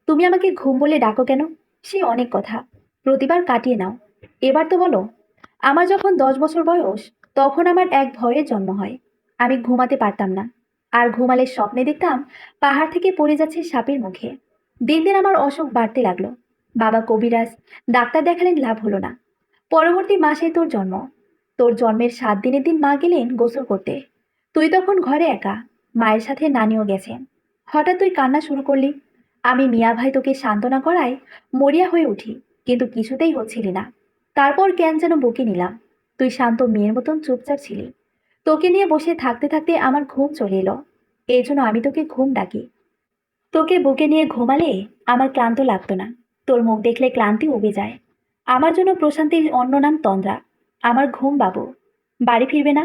তুমি আমাকে ঘুম বলে ডাকো কেন? সে অনেক কথা, প্রতিবার কাটিয়ে নাও। এবার তো বলো। আমার যখন 10 বছর বয়স, তখন আমার এক ভয়ের জন্ম হয়। আমি ঘুমাতে পারতাম না। আর ঘুমালে স্বপ্নে দেখতাম পাহাড় থেকে পড়ে যাচ্ছে সাপের মুখে। দিন দিন আমার অসুখ বাড়তে লাগলো। বাবা কবিরাজ, ডাক্তার দেখালেন, লাভ হলো না। পরবর্তী মাসে তোর জন্ম। তোর জন্মের 7 দিনের দিন মা গেলেন গোসল করতে। তুই তখন ঘরে একা, মায়ের সাথে নানিও গেছেন। হঠাৎ তুই কান্না শুরু করলি। আমি মিয়া ভাই তোকে সান্ত্বনা করায় মরিয়া হয়ে উঠি, কিন্তু কিছুতেই হচ্ছিলি না। তারপর কেন যেন বকে নিলাম। তুই শান্ত মেয়ের মতন চুপচাপ ছিলি। তোকে নিয়ে বসে থাকতে থাকতে আমার ঘুম চলে এলো। এই জন্য আমি তোকে ঘুম ডাকি। তোকে বুকে নিয়ে ঘুমালে আমার ক্লান্ত লাগতো না। তোর মুখ দেখলে ক্লান্তি উবে যায়। আমার জন্য প্রশান্তির অন্য নাম তন্দ্রা। আমার ঘুম বাবু। বাড়ি ফিরবে না।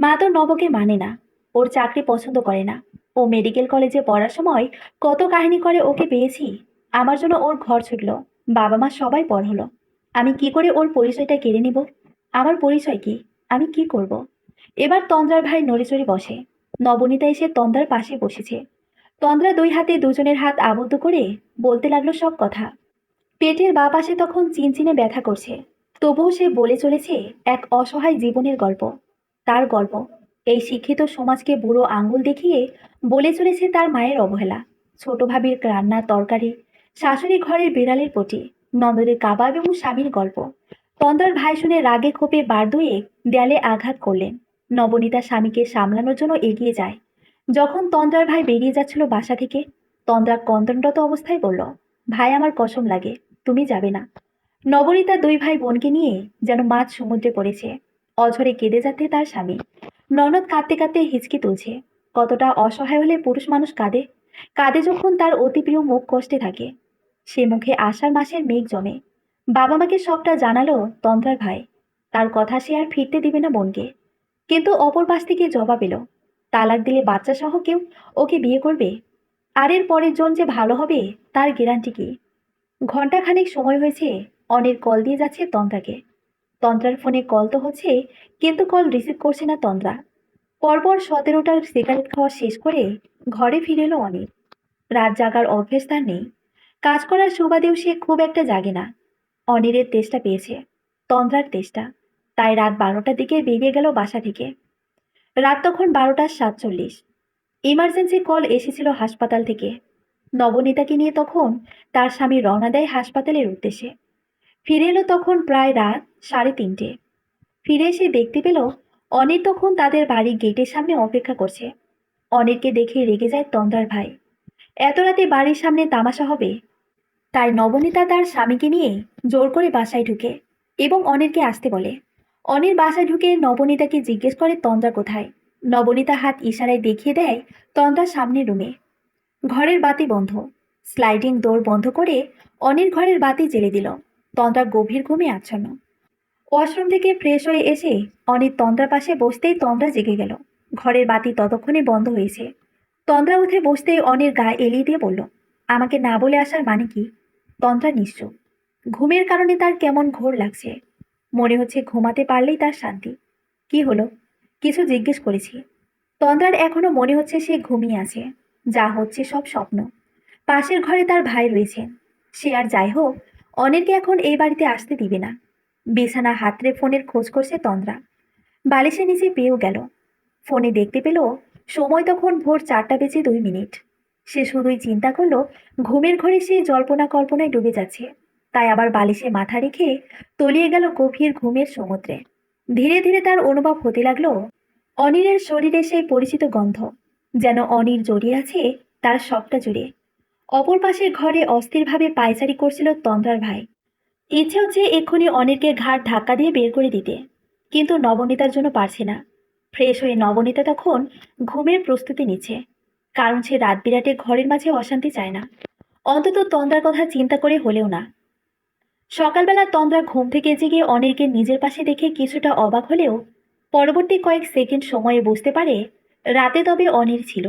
মা তো নবকে মানে না। ওর চাকরি পছন্দ করে না। ও মেডিকেল কলেজে পড়ার সময় কত কাহিনী করে ওকে পেয়েছি। আমার জন্য ওর ঘর ছুটলো। বাবা মা সবাই পর হলো। আমি কি করে ওর পরিচয়টা কেড়ে নিব? আমার পরিচয় কি? আমি কি করব? এবার তন্দ্রার ভাই নড়েচড়ে বসে। নবনীতা এসে তন্দ্রার পাশে বসেছে। তন্দ্রা দুই হাতে দুজনের হাত আবদ্ধ করে বলতে লাগলো সব কথা। পেটের বাঁ পাশে তখন চিনচিনে ব্যথা করছে। তবুও সে বলে চলেছে এক অসহায় জীবনের গল্প। তার গল্প। এই শিক্ষিত সমাজকে বুড়ো আঙ্গুল দেখিয়ে বলে চলেছে তার মায়ের অবহেলা, ছোট ভাবির রান্নার তরকারি, শাশুড়ি ঘরের বিড়ালের পটি, নন্দরের কাবাব এবং স্বামীর গল্প। তন্দ্রার ভাই শুনে রাগে ক্ষোভে বার দুয়ে দেয়ালে আঘাত করলেন। নবনীতা স্বামীকে সামলানোর জন্য এগিয়ে যায়। যখন তন্দ্রার ভাই বেরিয়ে যাচ্ছিল বাসা থেকে, তন্দ্রা কন্দনরত অবস্থায় বলল, ভাই আমার কসম লাগে, তুমি যাবে না। নবনীতা দুই ভাই বোনকে নিয়ে যেন মাছ সমুদ্রে পড়েছে। অঝরে কেঁদে যাচ্ছে তার স্বামী। ননদ কাঁদতে কাঁদতে হিচকি তুলছে। কতটা অসহায় হলে পুরুষ মানুষ কাঁদে। কাঁদে যখন তার অতি প্রিয় মুখ কষ্টে থাকে। সে মুখে আষাঢ় মাসের মেঘ জমে। বাবা মাকে সবটা জানালো তন্দ্রার ভাই। তার কথা সে আর ফিরতে দিবে না বোনকে। কিন্তু অপর পাশ থেকে জবাব এলো, তালাক দিলে বাচ্চা সহ কেউ ওকে বিয়ে করবে? আর এর পরের জন যে ভালো হবে তার গ্যারান্টি কি? ঘন্টাখানেক সময় হয়েছে। অনির কল দিয়ে যাচ্ছে তন্দ্রাকে। তন্দ্রার ফোনে কল তো হচ্ছে, কিন্তু কল রিসিভ করছে না তন্দ্রা। পরপর 17টা সিগারেট খাওয়া শেষ করে ঘরে ফিরে এলো অনির। রাত জাগার অভ্যেস তার নেই। কাজ করার সুবাদেও সে খুব একটা জাগে না। অনিরের তেষ্টা পেয়েছে, তন্দ্রার তেষ্টা। তাই রাত 12টার দিকে বেরিয়ে গেল বাসা থেকে। রাত তখন 12টা 47। ইমার্জেন্সি কল এসেছিল হাসপাতাল থেকে। নবনীতাকে নিয়ে তখন তার স্বামী রওনা দেয় হাসপাতালের উদ্দেশ্যে। ফিরে এলো তখন প্রায় রাত 3:30। ফিরে এসে দেখতে পেল অনির তখন তাদের বাড়ির গেটের সামনে অপেক্ষা করছে। অনিরকে দেখে রেগে যায় তন্দ্রার ভাই। এত রাতে বাড়ির সামনে তামাশা হবে? তাই নবনীতা তার স্বামীকে নিয়ে জোর করে বাসায় ঢুকে এবং অনিরকে আসতে বলে। অনির বাসায় ঢুকে নবনীতাকে জিজ্ঞেস করে তন্দ্রা কোথায়। নবনীতা হাত ইশারায় দেখিয়ে দেয় তন্দ্রার সামনের রুমে। ঘরের বাতি বন্ধ। স্লাইডিং ডোর বন্ধ করে অনির ঘরের বাতি জ্বেলে দিল। তন্দ্রা গভীর ঘুমে আচ্ছন্ন। ওয়াশরুম থেকে ফ্রেশ হয়ে এসে অনির তন্দ্রার পাশে বসতেই তন্দ্রা জেগে গেল। ঘরের বাতি ততক্ষণে বন্ধ হয়েছে। তন্দ্রা উঠে বসতেই অনির গায়ে এলিয়ে দিয়ে বলল, আমাকে না বলে আসার মানে কি? তন্দ্রা নিশ্চুপ। ঘুমের কারণে তার কেমন ঘোর লাগছে। মনে হচ্ছে ঘুমাতে পারলেই তার শান্তি। কি হলো? কিছু জিজ্ঞেস করেছি। তন্দ্রার এখনো মনে হচ্ছে সে ঘুমিয়ে আছে। যা হচ্ছে সব স্বপ্ন। পাশের ঘরে তার ভাই রয়েছেন। সে আর যাই হোক, অনিরকে এখন এই বাড়িতে আসতে দিবে না। বিছানা হাতড়ে ফোনের খোঁজ করছে তন্দ্রা। বালিশের নিচে পেয়েও গেল। ফোনে দেখতে পেল সময় তখন ভোর 4:02। সে শুধুই চিন্তা করলো ঘুমের ঘরে সে জল্পনা কল্পনায় ডুবে যাচ্ছে। তাই আবার বালিশে মাথা রেখে তলিয়ে গেল গভীর ঘুমের সমুদ্রে। ধীরে ধীরে তার অনুভব হতে লাগলো অনিরের শরীরে সেই পরিচিত গন্ধ, যেন অনির জড়িয়ে আছে তার সবটা জুড়ে। অপর পাশের ঘরে অস্থিরভাবে পায়চারি করছিল তন্দ্রার ভাই। ইচ্ছে হচ্ছে এক্ষুনি অনিরকে ঘাড় ধাক্কা দিয়ে বের করে দিতে, কিন্তু নবনীতার জন্য পারছে না। ফ্রেশ হয়ে নবনীতা তখন ঘুমের প্রস্তুতি নিচ্ছে, কারণ সে রাত বিরাটে ঘরের মাঝে অশান্তি চায় না, অন্তত তন্দ্রার কথা চিন্তা করে হলেও না। সকালবেলা তন্দ্রা ঘুম থেকে জেগে অনিরকে নিজের পাশে দেখে কিছুটা অবাক হলেও পরবর্তী কয়েক সেকেন্ড সময়ে বুঝতে পারে রাতে তবে অনির ছিল।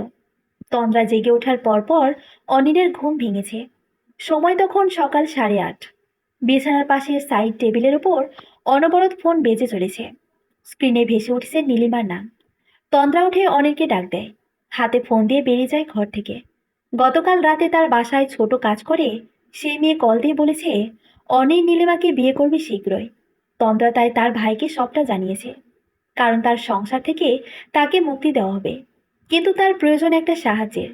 তন্দ্রা জেগে ওঠার পরপর অনিরের ঘুম ভেঙেছে। সময় তখন সকাল 8:30। বিছানার পাশে সাইড টেবিলের উপর অনবরত ফোন বেজে চলেছে। স্ক্রিনে ভেসে উঠছে নীলিমার নাম। তন্দ্রা উঠে অনিরকে ডাক দেয়। হাতে ফোন দিয়ে বেরিয়ে যায় ঘর থেকে। গতকাল রাতে তার বাসায় ছোট কাজ করে সেই মেয়ে কল দিয়ে বলেছে অনির নীলিমাকে বিয়ে করবে শীঘ্রই। তন্দ্রা তাই তার ভাইকে সবটা জানিয়েছে, কারণ তার সংসার থেকে তাকে মুক্তি দেওয়া হবে। কিন্তু তার প্রয়োজন একটা সাহায্যের।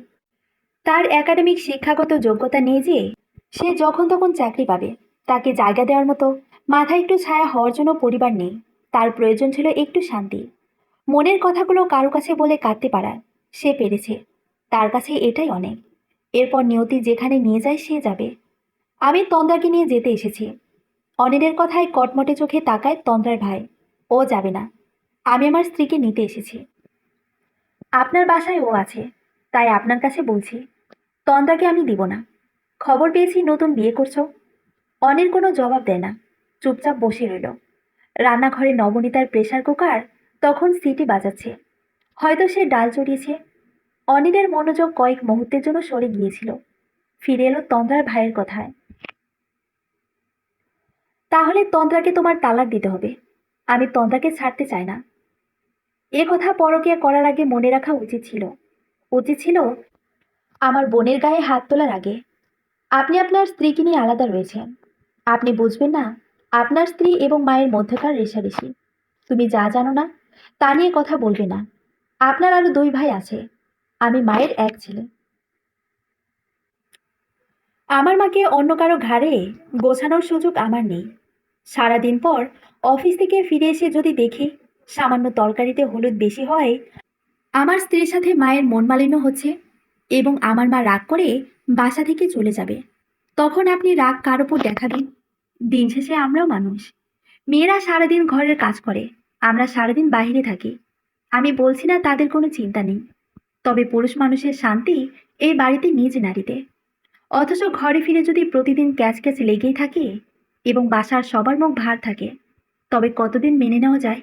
তার একাডেমিক শিক্ষাগত যোগ্যতা নেই যে সে যখন তখন চাকরি পাবে। তাকে জায়গা দেওয়ার মতো মাথায় একটু ছায়া হওয়ার জন্য পরিবার নেই। তার প্রয়োজন ছিল একটু শান্তি। মনের কথাগুলো কারো কাছে বলে কাঁদতে পারার। সে পেরেছে। তার কাছে এটাই অনেক। এরপর নিয়তি যেখানে নিয়ে যায় সে যাবে। আমি তন্দ্রাকে নিয়ে যেতে এসেছি। অনিলের কথায় কটমটে চোখে তাকায় তন্দ্রার ভাই। ও যাবে না। আমি আমার স্ত্রীকে নিতে এসেছি। আপনার বাসায় ও আছে, তাই আপনার কাছে বলছি। তন্দ্রাকে আমি দিব না। খবর পেয়েছি নতুন বিয়ে করছো। অনির কোনো জবাব দেয় না, চুপচাপ বসে রইল। রান্নাঘরে নবনীতার প্রেসার কুকার তখন সিটি বাজাচ্ছে। হয়তো সে ডাল চড়িয়েছে। অনিলের মনোযোগ কয়েক মুহূর্তের জন্য সরে গিয়েছিল। ফিরে এলো তন্দ্রার ভাইয়ের কথায়। তাহলে তন্দ্রাকে তোমার তালাক দিতে হবে। আমি তন্দ্রাকে ছাড়তে চাই না। এ কথা পরকীয়া করার আগে মনে রাখা উচিত ছিল আমার বোনের গায়ে হাত তোলার আগে। আপনি আপনার স্ত্রীকে নিয়ে আলাদা রয়েছেন। আপনি বুঝবেন না আপনার স্ত্রী এবং মায়ের মধ্যকার রেষারেষি। তুমি যা জানো না তা নিয়ে কথা বলবে না। আপনার আরো 2 ভাই আছে। আমি মায়ের এক ছেলে। আমার মাকে অন্য কারো ঘাড়ে গোছানোর সুযোগ আমার নেই। সারাদিন পর অফিস থেকে ফিরে এসে যদি দেখি সামান্য তরকারিতে হলুদ বেশি হয়, আমার স্ত্রীর সাথে মায়ের মন মালিন্য হচ্ছে এবং আমার মা রাগ করে বাসা থেকে চলে যাবে, তখন আপনি রাগ কার উপর দেখাবেন? দিন শেষে আমরাও মানুষ। মেয়েরা সারাদিন ঘরের কাজ করে, আমরা সারাদিন বাইরে থাকি। আমি বলছি না তাদের কোনো চিন্তা নেই, তবে পুরুষ মানুষের শান্তি এই বাড়িতে নিজ নারীতে। অথচ ঘরে ফিরে যদি প্রতিদিন ক্যাচ ক্যাচ লেগেই থাকে এবং বাসার সবার মুখ ভার থাকে, তবে কতদিন মেনে নেওয়া যায়?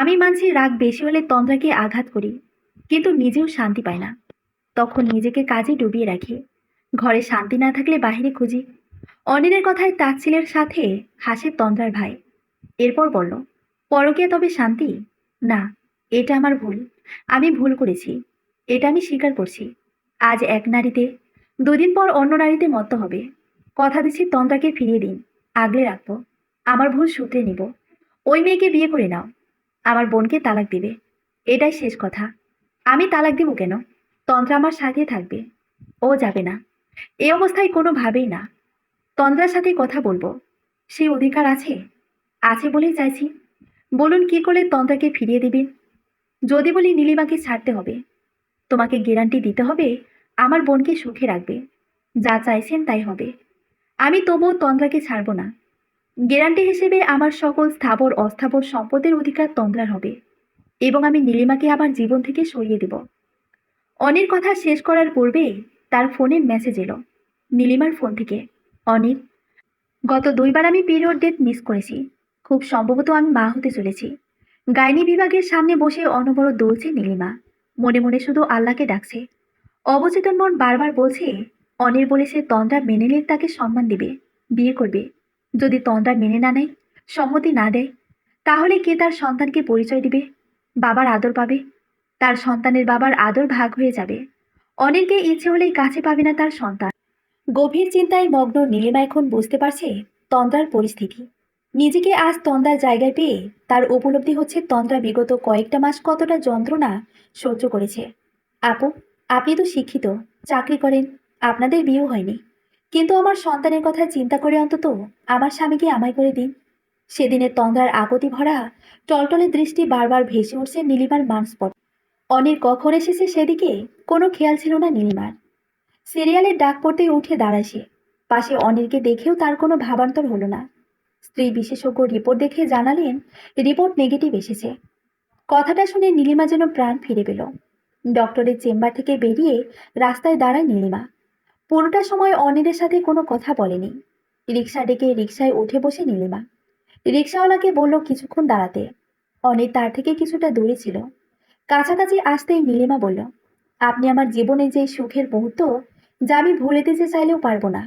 আমি মানছি রাগ বেশি হলে তন্দ্রাকে আঘাত করি, কিন্তু নিজেও শান্তি পাই না। তখন নিজেকে কাজে ডুবিয়ে রাখি। ঘরে শান্তি না থাকলে বাহিরে খুঁজি। অনিলের কথায় তাচ্ছিলের সাথে হাসে তন্দ্রার ভাই। এরপর বলল, পরকীয়া তবে শান্তি? না, এটা আমার ভুল। আমি ভুল করেছি, এটা আমি স্বীকার করছি। আজ এক নারীতে, 2 দিন পর অন্য নারীতে মত্ত হবে। কথা দিচ্ছি তন্দ্রাকে ফিরিয়ে দিন, আগলে রাখবো। আমার ভুল শুধরে নিব। ওই মেয়েকে বিয়ে করে নাও। আমার বোনকে তালাক দিবে, এটাই শেষ কথা। আমি তালাক দিব কেন? তন্দ্রা আমার সাথে থাকবে, ও যাবে না। এই অবস্থায় কোনোভাবেই না। তন্দ্রার সাথে কথা বলবো, সেই অধিকার আছে। আছে বলেই চাইছি। বলুন কি করলে তন্দ্রাকে ফিরিয়ে দিবেন? যদি বলি নীলিমাকে ছাড়তে হবে, তোমাকে গ্যারান্টি দিতে হবে আমার বোনকে সুখে রাখবে। যা চাইছেন তাই হবে। আমি তবুও তন্দ্রাকে ছাড়ব না। গ্যারান্টি হিসেবে আমার সকল স্থাবর অস্থাবর সম্পদের অধিকার তন্দ্রার হবে এবং আমি নীলিমাকে আমার জীবন থেকে সরিয়ে দেব। অনির কথা শেষ করার পূর্বে তার ফোনে মেসেজ এলো, নীলিমার ফোন থেকে। অনির, গত 2বার আমি পিরিয়ড ডেট মিস করেছি। খুব সম্ভবত আমি মা হতে চলেছি। গাইনি বিভাগের সামনে বসে অনবরত দুলছে নীলিমা। মনে মনে শুধু আল্লাহকে ডাকছে। অবচেতন মন বারবার বলছে, অনির বলেছে তন্দ্রা মেনে নিলে তাকে সম্মান দিবে, বিয়ে করবে। যদি তন্দ্রা মেনে না নেয়, সম্মতি না দেয়, তাহলে কে তার সন্তানকে পরিচয় দিবে? বাবার আদর পাবে? তার সন্তানের বাবার আদর ভাগ হয়ে যাবে। অনিরকে ইচ্ছে হলেই কাছে পাবে না তার সন্তান। গভীর চিন্তায় মগ্ন নীলিমা এখন বুঝতে পারছে তন্দ্রার পরিস্থিতি। নিজেকে আজ তন্দ্রার জায়গায় পেয়ে তার উপলব্ধি হচ্ছে তন্দ্রা বিগত কয়েকটা মাস কতটা যন্ত্রণা সহ্য করেছে। আপু, আপনি তো শিক্ষিত, চাকরি করেন, আপনাদের বিয়েও হয়নি, কিন্তু আমার সন্তানের কথা চিন্তা করে অন্তত আমার স্বামীকে আমায় করে দিন। সেদিনের তন্দ্রার আগতি ভরা টলটলে দৃষ্টি বারবার ভেসে উঠছে নীলিমার মানসপট। অনির কখন এসেছে সেদিকে কোনো খেয়াল ছিল না নীলিমার। সিরিয়ালের ডাক পড়তেই উঠে দাঁড়ায় সে। পাশে অনিলকে দেখেও তার কোনো ভাবান্তর হলো না। স্ত্রী বিশেষজ্ঞ রিপোর্ট দেখে জানালেন রিপোর্ট নেগেটিভ এসেছে। কথাটা শুনে নীলিমা যেন প্রাণ ফিরে পেল। ডক্টরের চেম্বার থেকে বেরিয়ে রাস্তায় দাঁড়ায় নীলিমা। পুরোটা সময় অনিলের সাথে কোনো কথা বলেনি। রিক্সা ডেকে রিক্সায় উঠে বসে নীলিমা। রিক্সাওয়ালাকে বলল কিছুক্ষণ দাঁড়াতে। অনিল তার থেকে কিছুটা দূরে ছিল। কাছাকাছি আসতেই নীলিমা বলল, আপনি আমার জীবনে যে সুখের মুহূর্ত, যা আমি ভুলে দিতে চাইলেও পারবো না।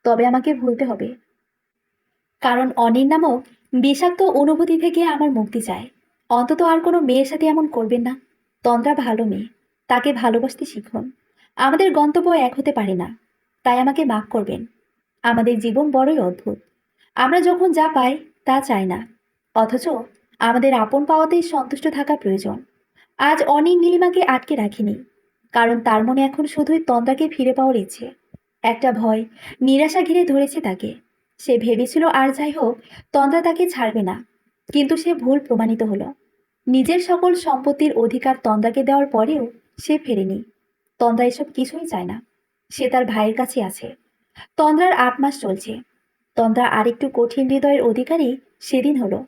তবে আমাকে ভুলতে হবে, কারণ অনিল নামক বিষাক্ত অনুভূতি থেকে আমার মুক্তি চাই। অন্তত আর কোনো মেয়ের সাথে এমন করবেন না। তন্দ্রা ভালো মেয়ে, তাকে ভালোবাসতে শিখুন। আমাদের গন্তব্য এক হতে পারে না, তাই আমাকে মাফ করবেন। আমাদের জীবন বড়ই অদ্ভুত। আমরা যখন যা পাই তা চাই না, অথচ আমাদের আপন পাওয়াতেই সন্তুষ্ট থাকা প্রয়োজন। আজ অনিল নীলিমাকে আটকে রাখিনি, কারণ তার মনে এখন শুধুই তন্দ্রাকে ফিরে পাওয়ার ইচ্ছে। একটা ভয়, নিরাশা ঘিরে ধরেছে তাকে। সে ভেবেছিল আর যাই হোক তন্দ্রা তাকে ছাড়বে না, কিন্তু সে ভুল প্রমাণিত হলো। নিজের সকল সম্পত্তির অধিকার তন্দ্রাকে দেওয়ার পরেও সে ফেরেনি। তন্দ্রা এসব কিছুই চায় না। সে তার ভাইয়ের কাছে আছে। তন্দ্রার 8 মাস চলছে। তন্দ্রা আরেকটু কঠিন হৃদয়ের অধিকারী সেদিন হলো,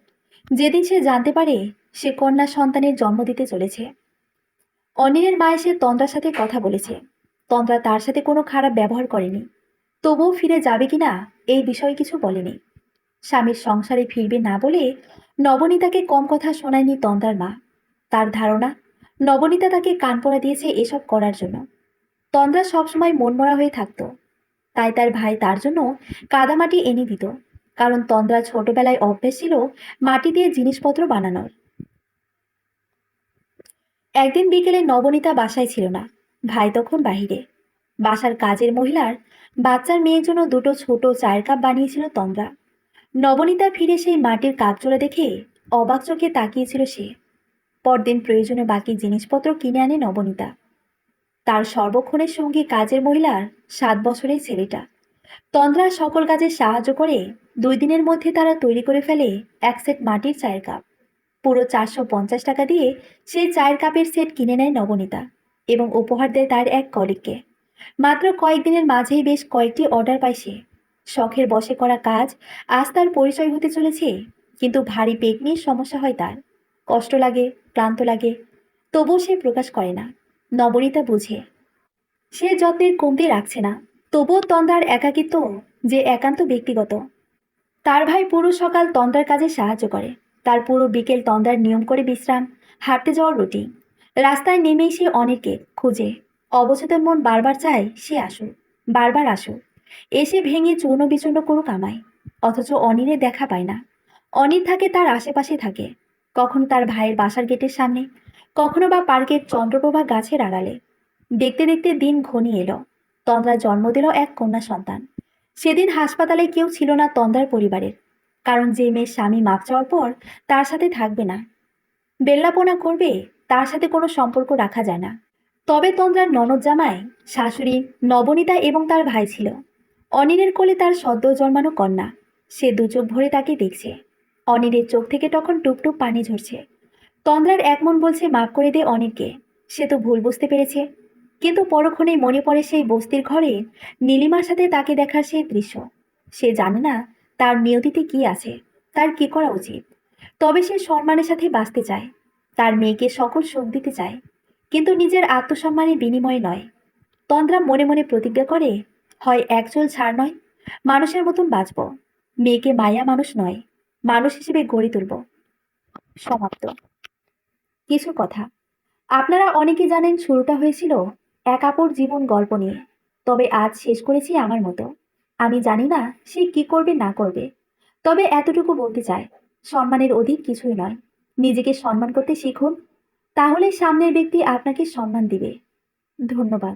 যেদিন সে জানতে পারে সে কন্যা সন্তানের জন্ম দিতে চলেছে। অনিলের মা এসে তন্দ্রার সাথে কথা বলেছে। তন্দ্রা তার সাথে কোনো খারাপ ব্যবহার করেনি। তবুও ফিরে যাবে কিনা এই বিষয়ে কিছু বলেনি। স্বামীর সংসারে ফিরবে না বলে নবনীতাকে কম কথা শোনায়নি তন্দ্রার মা। তার ধারণা নবনীতা তাকে কানপড়া দিয়েছে এসব করার জন্য। তন্দ্রা সবসময় মনমরা হয়ে থাকতো, তাই তার ভাই তার জন্য কাদামাটি এনে দিত, কারণ তন্দ্রা ছোটবেলায় অভ্যেস ছিল মাটি দিয়ে জিনিসপত্র বানানোর। একদিন বিকেলে নবনীতা বাসায় ছিল না, ভাই তখন বাহিরে। বাসার কাজের মহিলার বাচ্চার মেয়ের জন্য দুটো ছোট চায়ের কাপ বানিয়েছিল তন্দ্রা। নবনীতা ফিরে সেই মাটির কাপজোড়া দেখে অবাক চোখে তাকিয়েছিল সে। পরদিন প্রয়োজনে বাকি জিনিসপত্র কিনে আনে নবনীতা। তার সর্বক্ষণের সঙ্গী কাজের মহিলার 7 বছরের ছেলেটা। তন্দ্রা সকল কাজে সাহায্য করে 2 দিনের মধ্যে তারা তৈরি করে ফেলে এক সেট মাটির চায়ের কাপ। পুরো 450 টাকা দিয়ে সেই চায়ের কাপের সেট কিনে নেয় নবনীতা এবং উপহার দেয় তার এক কলিগকে। মাত্র কয়েকদিনের মাঝেই বেশ কয়েকটি অর্ডার পায় সে। শখের বশে করা কাজ আজ তার পরিচয় হতে চলেছে। কিন্তু ভারী পেট নিয়ে সমস্যা হয় তার। কষ্ট লাগে, ক্লান্ত লাগে, তবুও সে প্রকাশ করে না। নবনীতা বুঝে সে যত্নের কমতি রাখছে না। তবুও তন্দ্রার একাকিত্ব যে একান্ত ব্যক্তিগত। তার ভাই পুরো সকাল তন্দ্রার কাজে সাহায্য করে, তার পুরো বিকেল তন্দ্রার নিয়ম করে বিশ্রাম, হাঁটতে যাওয়ার রুটিন। রাস্তায় নেমেই সে অনেককে খুঁজে। অবচেতন মন বারবার চায় সে আসুক, বারবার আসুক, এসে ভেঙে চূর্ণ বিচূর্ণ করুক আমায়। অথচ অনিরের দেখা পায় না। অনির থাকে তার আশেপাশে থাকে, কখনো তার ভাইয়ের বাসার গেটের সামনে, কখনো বা পার্কের চন্দ্রপ্রভা গাছের আড়ালে। দেখতে দেখতে দিন ঘনিয়ে এলো। তন্দ্রা জন্ম দিল এক কন্যা সন্তান। সেদিন হাসপাতালে কেউ ছিল না তন্দ্রার পরিবারের, কারণ যে মেয়ের স্বামী মাপ চাওয়ার পর তার সাথে থাকবে না, বেল্লাপনা করবে, তার সাথে কোনো সম্পর্ক রাখা যায় না। তবে তন্দ্রার ননদ জামাই, শাশুড়ি, নবনীতা এবং তার ভাই ছিল। অনিলের কোলে তার সদ্য জন্মানো কন্যা। সে দু চোখ ভরে তাকে দেখছে। অনিলের চোখ থেকে তখন টুপটুপ পানি ঝরছে। তন্দ্রার এক মন বলছে মাফ করে দে অনিলকে, সে তো ভুল বুঝতে পেরেছে। কিন্তু পরক্ষণেই মনে পড়ে সেই বস্তির ঘরে নীলিমার সাথে তাকে দেখার সেই দৃশ্য। সে জানে না তার নিয়তিতে কি আছে, তার কি করা উচিত। তবে সে সম্মানের সাথে বাঁচতে চায়, তার মেয়েকে সকল সুখ দিতে চায়, কিন্তু নিজের আত্মসম্মানের বিনিময়ে নয়। তন্দ্রা মনে মনে প্রতিজ্ঞা করে, হয় একচুল ছাড় নয়, মানুষের মতন বাঁচব, মেয়েকে মায়া মানুষ নয়, মানুষ হিসেবে গড়ে তুলব। সমাপ্ত। কিছু কথা আপনারা অনেকে জানেন, শুরুটা হয়েছিল এক আপুর জীবন গল্প নিয়ে, তবে আজ শেষ করেছি আমার মতো। আমি জানি না সে কি করবে না করবে, তবে এতটুকু বলতে চাই, সম্মানের অধিক কিছুই নয়। নিজেকে সম্মান করতে শিখুন, তাহলে সামনের ব্যক্তি আপনাকে সম্মান দিবে। ধন্যবাদ।